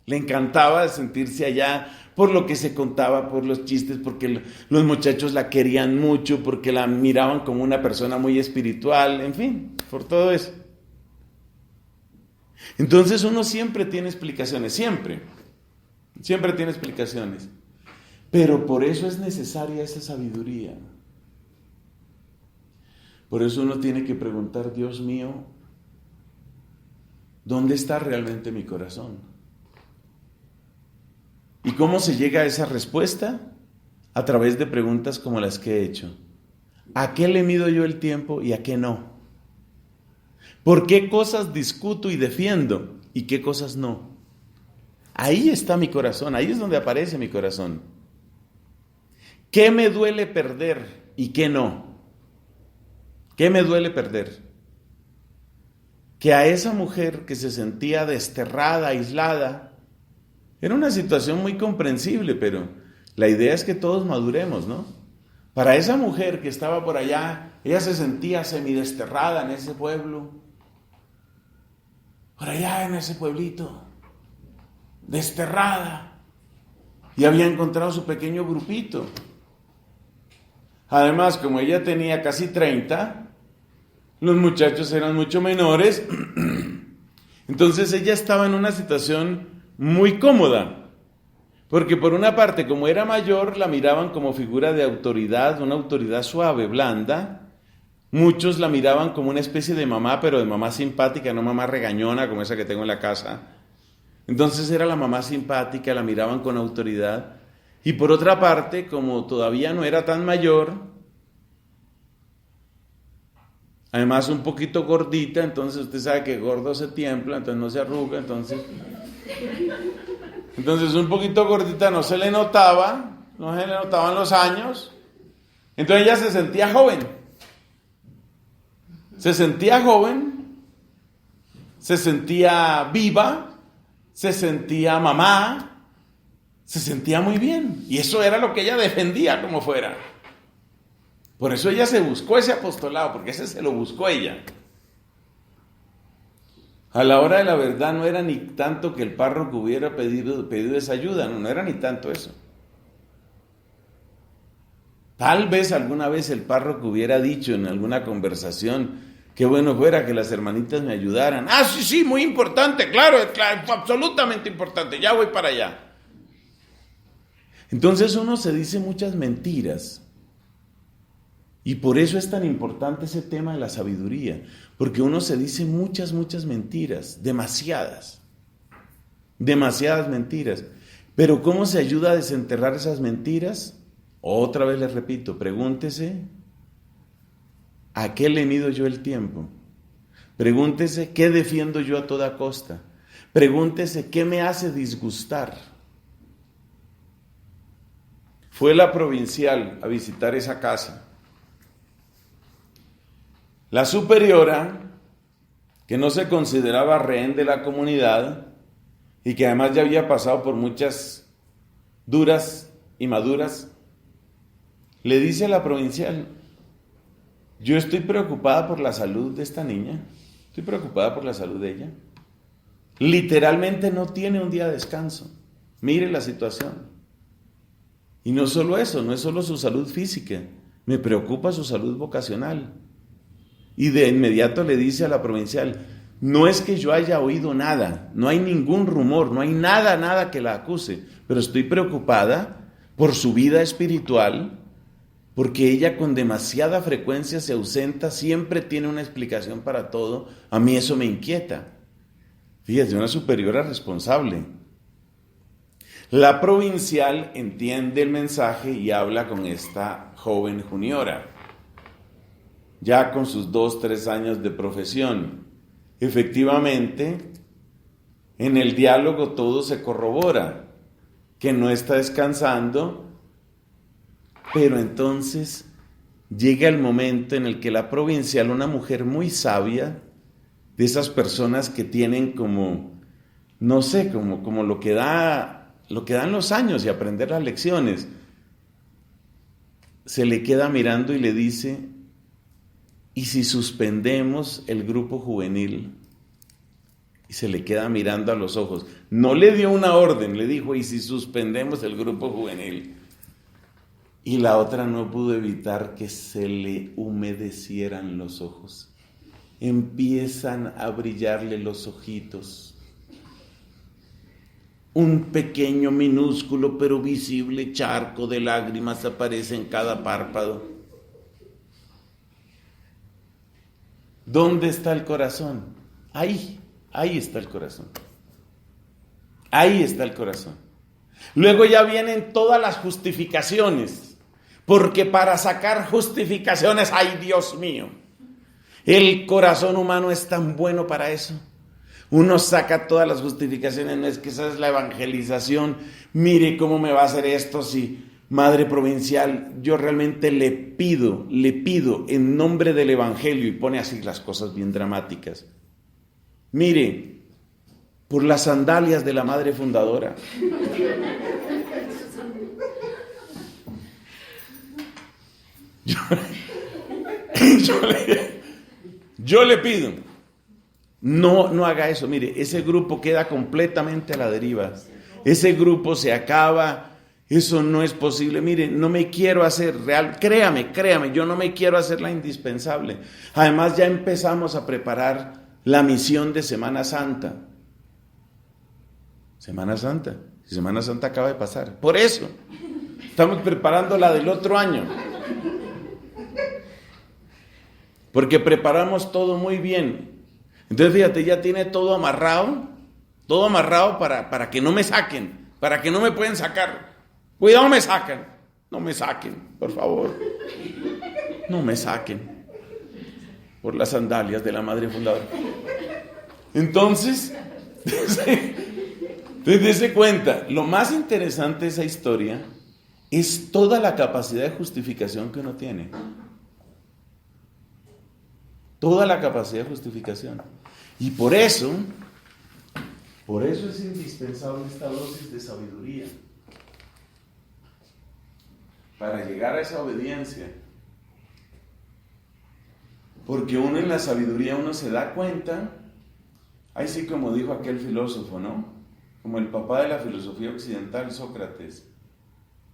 Le encantaba sentirse allá por lo que se contaba, por los chistes, porque los muchachos la querían mucho, porque la miraban como una persona muy espiritual, en fin, por todo eso. Entonces uno siempre tiene explicaciones, siempre tiene explicaciones. Pero por eso es necesaria esa sabiduría. Por eso uno tiene que preguntar, Dios mío, ¿dónde está realmente mi corazón? ¿Y cómo se llega a esa respuesta? A través de preguntas como las que he hecho. ¿A qué le mido yo el tiempo y a qué no? ¿Por qué cosas discuto y defiendo y qué cosas no? Ahí está mi corazón, ahí es donde aparece mi corazón. ¿Qué me duele perder y qué no? ¿Qué me duele perder? Que a esa mujer que se sentía desterrada, aislada, era una situación muy comprensible, pero la idea es que todos maduremos, ¿no? Para esa mujer que estaba por allá, ella se sentía semidesterrada en ese pueblo, por allá en ese pueblito, desterrada, y había encontrado su pequeño grupito. Además, como ella tenía casi 30, los muchachos eran mucho menores, Entonces ella estaba en una situación muy cómoda, porque por una parte, como era mayor, la miraban como figura de autoridad, una autoridad suave, blanda. Muchos la miraban como una especie de mamá, pero de mamá simpática, no mamá regañona como esa que tengo en la casa. Entonces era la mamá simpática, la miraban con autoridad. Y por otra parte, como todavía no era tan mayor, además un poquito gordita, entonces usted sabe que gordo se tiembla, entonces no se arruga, entonces un poquito gordita, no se le notaban los años. Entonces ella se sentía joven, se sentía viva, se sentía mamá, se sentía muy bien. Y eso era lo que ella defendía como fuera. Por eso ella se buscó ese apostolado, porque ese se lo buscó ella. A la hora de la verdad no era ni tanto que el párroco hubiera pedido esa ayuda, no era ni tanto eso. Tal vez alguna vez el párroco hubiera dicho en alguna conversación, qué bueno fuera que las hermanitas me ayudaran. Ah, sí, muy importante, claro, absolutamente importante, ya voy para allá. Entonces uno se dice muchas mentiras. Y por eso es tan importante ese tema de la sabiduría, porque uno se dice muchas mentiras, demasiadas mentiras. Pero ¿cómo se ayuda a desenterrar esas mentiras? Otra vez les repito, pregúntese, ¿a qué le mido yo el tiempo? Pregúntese, ¿qué defiendo yo a toda costa? Pregúntese, ¿qué me hace disgustar? Fue la provincial a visitar esa casa. La superiora, que no se consideraba rehén de la comunidad y que además ya había pasado por muchas duras y maduras, le dice a la provincial, yo estoy preocupada por la salud de esta niña, estoy preocupada por la salud de ella. Literalmente no tiene un día de descanso. Mire la situación. Y no solo eso, no es solo su salud física, me preocupa su salud vocacional. Y de inmediato le dice a la provincial, no es que yo haya oído nada, no hay ningún rumor, no hay nada que la acuse, pero estoy preocupada por su vida espiritual, porque ella con demasiada frecuencia se ausenta, siempre tiene una explicación para todo, a mí eso me inquieta. Fíjate, una superiora responsable. La provincial entiende el mensaje y habla con esta joven juniora, ya con sus 2-3 años de profesión. Efectivamente, en el diálogo todo se corrobora, que no está descansando, pero entonces llega el momento en el que la provincial, una mujer muy sabia, de esas personas que tienen como, no sé, como lo que dan los años y aprender las lecciones, se le queda mirando y le dice, ¿y si suspendemos el grupo juvenil? Y se le queda mirando a los ojos. No le dio una orden, le dijo, ¿y si suspendemos el grupo juvenil? Y la otra no pudo evitar que se le humedecieran los ojos. Empiezan a brillarle los ojitos. Un pequeño, minúsculo, pero visible charco de lágrimas aparece en cada párpado. ¿Dónde está el corazón? Ahí está el corazón. Ahí está el corazón. Luego ya vienen todas las justificaciones, porque para sacar justificaciones, ¡ay, Dios mío! El corazón humano es tan bueno para eso. Uno saca todas las justificaciones, no es que esa es la evangelización. Mire cómo me va a hacer esto si... Madre provincial, yo realmente le pido en nombre del Evangelio, y pone así las cosas bien dramáticas. Mire, por las sandalias de la Madre Fundadora. Yo le pido, no haga eso. Mire, ese grupo queda completamente a la deriva. Ese grupo se acaba. Eso no es posible. Mire, no me quiero hacer real. Créame, yo no me quiero hacer la indispensable. Además, ya empezamos a preparar la misión de Semana Santa. Semana Santa. Semana Santa acaba de pasar. Por eso, estamos preparando la del otro año. Porque preparamos todo muy bien. Entonces, fíjate, ya tiene todo amarrado para que no me saquen, para que no me pueden sacar. Cuidado, me sacan. No me saquen, por favor. No me saquen. Por las sandalias de la madre fundadora. Entonces, dése cuenta, lo más interesante de esa historia es toda la capacidad de justificación que uno tiene. Toda la capacidad de justificación. Y por eso es indispensable esta dosis de sabiduría. Para llegar a esa obediencia. Porque uno en la sabiduría uno se da cuenta, ahí sí como dijo aquel filósofo, ¿no? Como el papá de la filosofía occidental, Sócrates.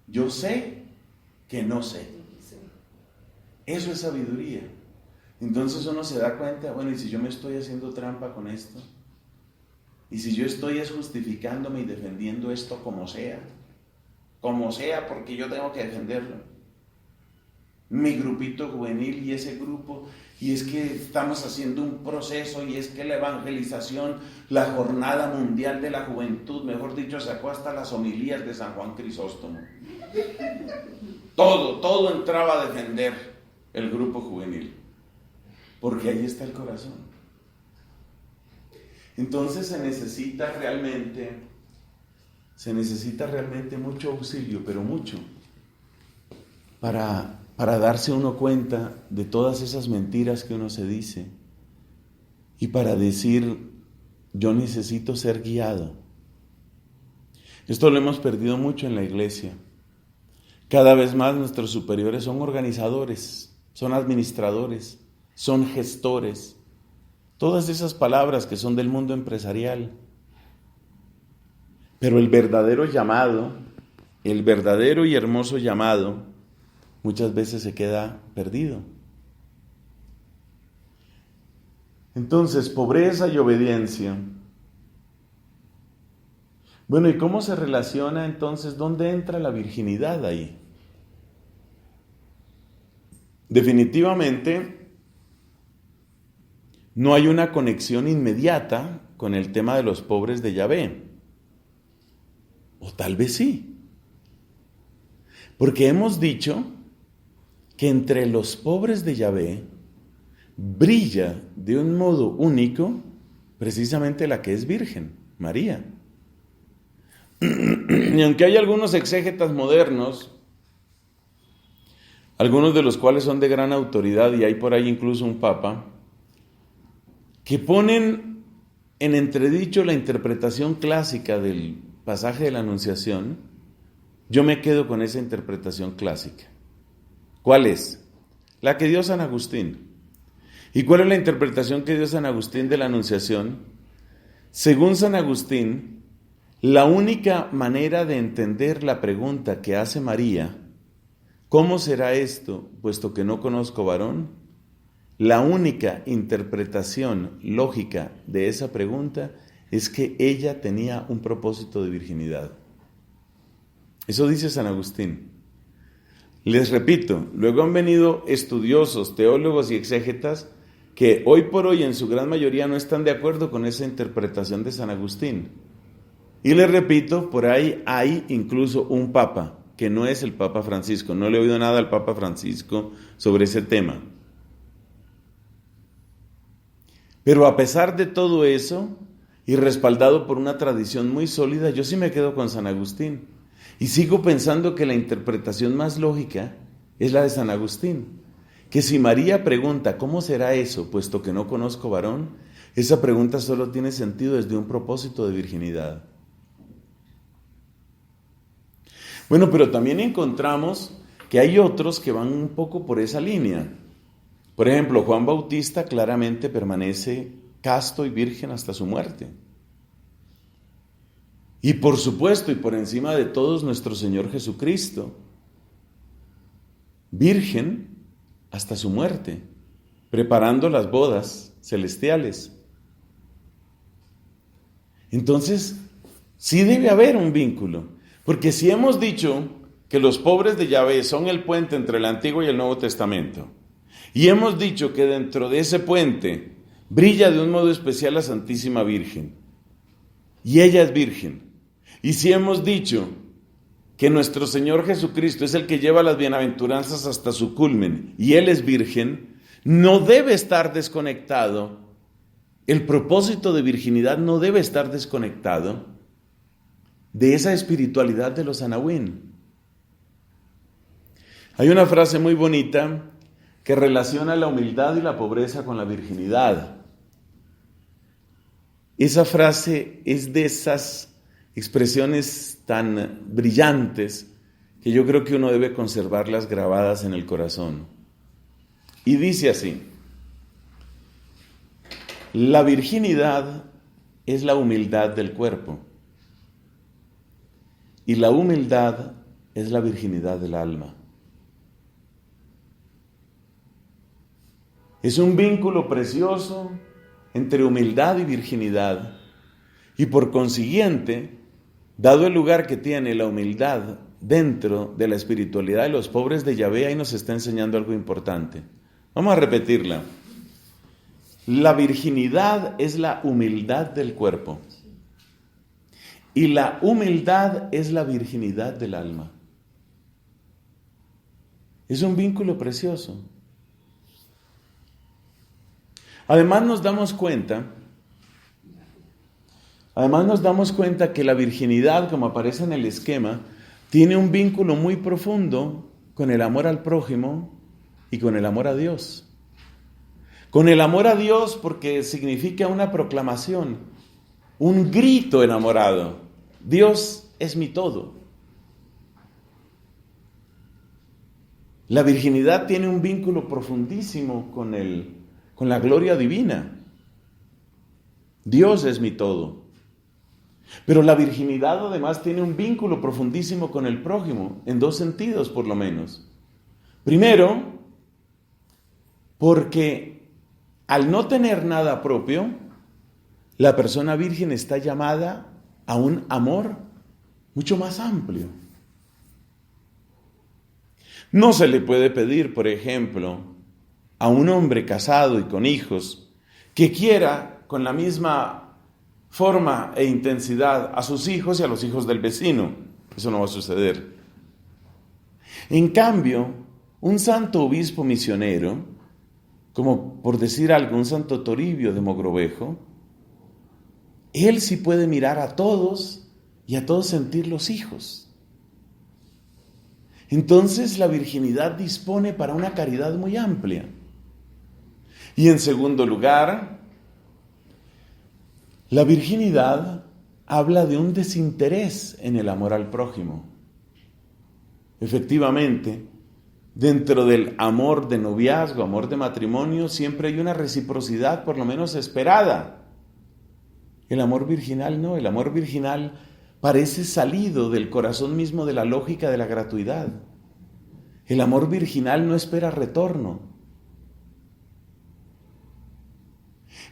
Yo sé que no sé. Eso es sabiduría. Entonces uno se da cuenta, bueno, ¿y si yo me estoy haciendo trampa con esto? ¿Y si yo estoy justificándome y defendiendo esto como sea? Como sea, porque yo tengo que defenderlo. Mi grupito juvenil y ese grupo, y es que estamos haciendo un proceso, y es que la evangelización, la jornada mundial de la juventud, mejor dicho, sacó hasta las homilías de San Juan Crisóstomo. Todo entraba a defender el grupo juvenil, porque ahí está el corazón. Entonces se necesita realmente mucho auxilio, pero mucho, para darse uno cuenta de todas esas mentiras que uno se dice y para decir, yo necesito ser guiado. Esto lo hemos perdido mucho en la iglesia. Cada vez más nuestros superiores son organizadores, son administradores, son gestores. Todas esas palabras que son del mundo empresarial. Pero el verdadero llamado, el verdadero y hermoso llamado, muchas veces se queda perdido. Entonces, pobreza y obediencia. Bueno, ¿y cómo se relaciona entonces? ¿Dónde entra la virginidad ahí? Definitivamente, no hay una conexión inmediata con el tema de los pobres de Yahvé. O tal vez sí. Porque hemos dicho que entre los pobres de Yahvé brilla de un modo único precisamente la que es virgen, María. Y aunque hay algunos exégetas modernos, algunos de los cuales son de gran autoridad, y hay por ahí incluso un papa, que ponen en entredicho la interpretación clásica del pasaje de la Anunciación, yo me quedo con esa interpretación clásica. ¿Cuál es? La que dio San Agustín. ¿Y cuál es la interpretación que dio San Agustín de la Anunciación? Según San Agustín, la única manera de entender la pregunta que hace María, ¿cómo será esto, puesto que no conozco varón? La única interpretación lógica de esa pregunta es que ella tenía un propósito de virginidad. Eso dice San Agustín. Les repito, luego han venido estudiosos, teólogos y exégetas que hoy por hoy en su gran mayoría no están de acuerdo con esa interpretación de San Agustín. Y les repito, por ahí hay incluso un papa, que no es el Papa Francisco. No le he oído nada al Papa Francisco sobre ese tema. Pero a pesar de todo eso, y respaldado por una tradición muy sólida, yo sí me quedo con San Agustín. Y sigo pensando que la interpretación más lógica es la de San Agustín. Que si María pregunta, ¿cómo será eso, puesto que no conozco varón? Esa pregunta solo tiene sentido desde un propósito de virginidad. Bueno, pero también encontramos que hay otros que van un poco por esa línea. Por ejemplo, Juan Bautista claramente permanece casto y virgen hasta su muerte. Y por supuesto, y por encima de todos, nuestro Señor Jesucristo, virgen hasta su muerte, preparando las bodas celestiales. Entonces, sí debe haber un vínculo, porque si hemos dicho que los pobres de Yahvé son el puente entre el Antiguo y el Nuevo Testamento, y hemos dicho que dentro de ese puente brilla de un modo especial la Santísima Virgen, y ella es virgen, y si hemos dicho que nuestro Señor Jesucristo es el que lleva las bienaventuranzas hasta su culmen, y Él es virgen, no debe estar desconectado, el propósito de virginidad no debe estar desconectado de esa espiritualidad de los anahuín. Hay una frase muy bonita que relaciona la humildad y la pobreza con la virginidad. Esa frase es de esas expresiones tan brillantes que yo creo que uno debe conservarlas grabadas en el corazón. Y dice así: la virginidad es la humildad del cuerpo y la humildad es la virginidad del alma. Es un vínculo precioso entre humildad y virginidad, y por consiguiente, dado el lugar que tiene la humildad dentro de la espiritualidad de los pobres de Yahvé, ahí nos está enseñando algo importante. Vamos a repetirla. La virginidad es la humildad del cuerpo, y la humildad es la virginidad del alma. Es un vínculo precioso. Además nos damos cuenta que la virginidad, como aparece en el esquema, tiene un vínculo muy profundo con el amor al prójimo y con el amor a Dios. Con el amor a Dios porque significa una proclamación, un grito enamorado. Dios es mi todo. La virginidad tiene un vínculo profundísimo con la gloria divina. Dios es mi todo. Pero la virginidad además tiene un vínculo profundísimo con el prójimo, en dos sentidos por lo menos. Primero, porque al no tener nada propio, la persona virgen está llamada a un amor mucho más amplio. No se le puede pedir, por ejemplo, a un hombre casado y con hijos que quiera con la misma forma e intensidad a sus hijos y a los hijos del vecino. Eso no va a suceder. En cambio, un santo obispo misionero, como por decir algo, un santo Toribio de Mogrovejo, él sí puede mirar a todos y a todos sentir los hijos. Entonces la virginidad dispone para una caridad muy amplia. Y en segundo lugar, la virginidad habla de un desinterés en el amor al prójimo. Efectivamente, dentro del amor de noviazgo, amor de matrimonio, siempre hay una reciprocidad, por lo menos esperada. El amor virginal no, el amor virginal parece salido del corazón mismo de la lógica de la gratuidad. El amor virginal no espera retorno.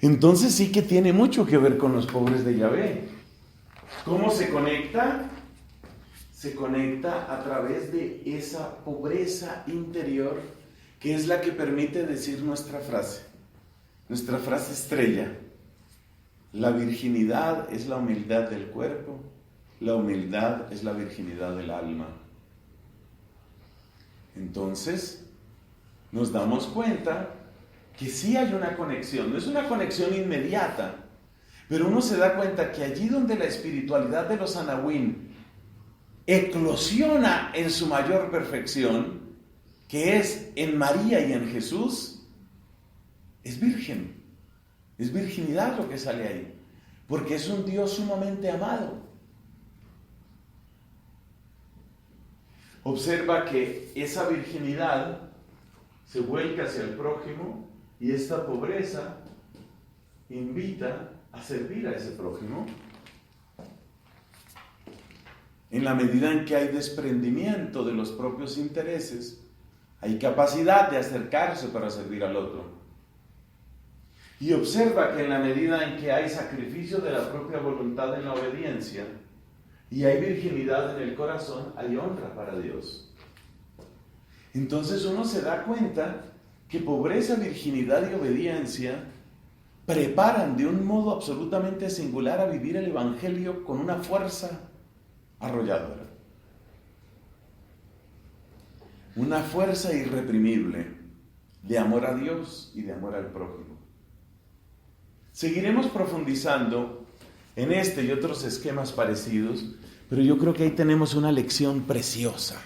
Entonces sí que tiene mucho que ver con los pobres de Yahvé. ¿Cómo se conecta? Se conecta a través de esa pobreza interior que es la que permite decir nuestra frase estrella. La virginidad es la humildad del cuerpo, la humildad es la virginidad del alma. Entonces, nos damos cuenta que sí hay una conexión, no es una conexión inmediata, pero uno se da cuenta que allí donde la espiritualidad de los anahuín eclosiona en su mayor perfección, que es en María y en Jesús, es virgen, es virginidad lo que sale ahí, porque es un Dios sumamente amado. Observa que esa virginidad se vuelca hacia el prójimo y esta pobreza invita a servir a ese prójimo. En la medida en que hay desprendimiento de los propios intereses, hay capacidad de acercarse para servir al otro. Y observa que en la medida en que hay sacrificio de la propia voluntad en la obediencia y hay virginidad en el corazón, hay honra para Dios. Entonces uno se da cuenta que pobreza, virginidad y obediencia preparan de un modo absolutamente singular a vivir el Evangelio con una fuerza arrolladora. Una fuerza irreprimible de amor a Dios y de amor al prójimo. Seguiremos profundizando en este y otros esquemas parecidos, pero yo creo que ahí tenemos una lección preciosa.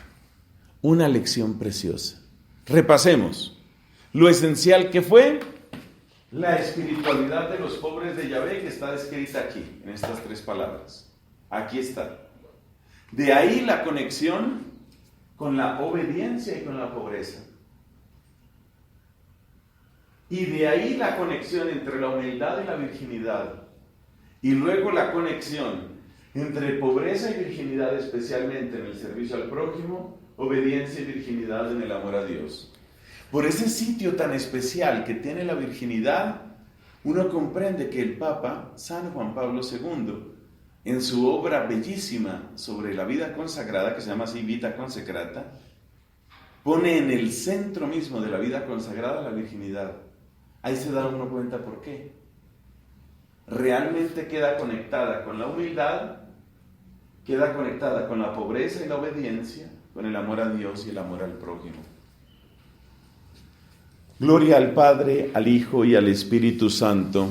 Una lección preciosa. Repasemos. Lo esencial que fue la espiritualidad de los pobres de Yahvé, que está descrita aquí, en estas 3 palabras. Aquí está. De ahí la conexión con la obediencia y con la pobreza. Y de ahí la conexión entre la humildad y la virginidad. Y luego la conexión entre pobreza y virginidad, especialmente en el servicio al prójimo, obediencia y virginidad en el amor a Dios. Por ese sitio tan especial que tiene la virginidad, uno comprende que el Papa, San Juan Pablo II, en su obra bellísima sobre la vida consagrada, que se llama así Vita Consecrata, pone en el centro mismo de la vida consagrada la virginidad. Ahí se da uno cuenta por qué. Realmente queda conectada con la humildad, queda conectada con la pobreza y la obediencia, con el amor a Dios y el amor al prójimo. Gloria al Padre, al Hijo y al Espíritu Santo.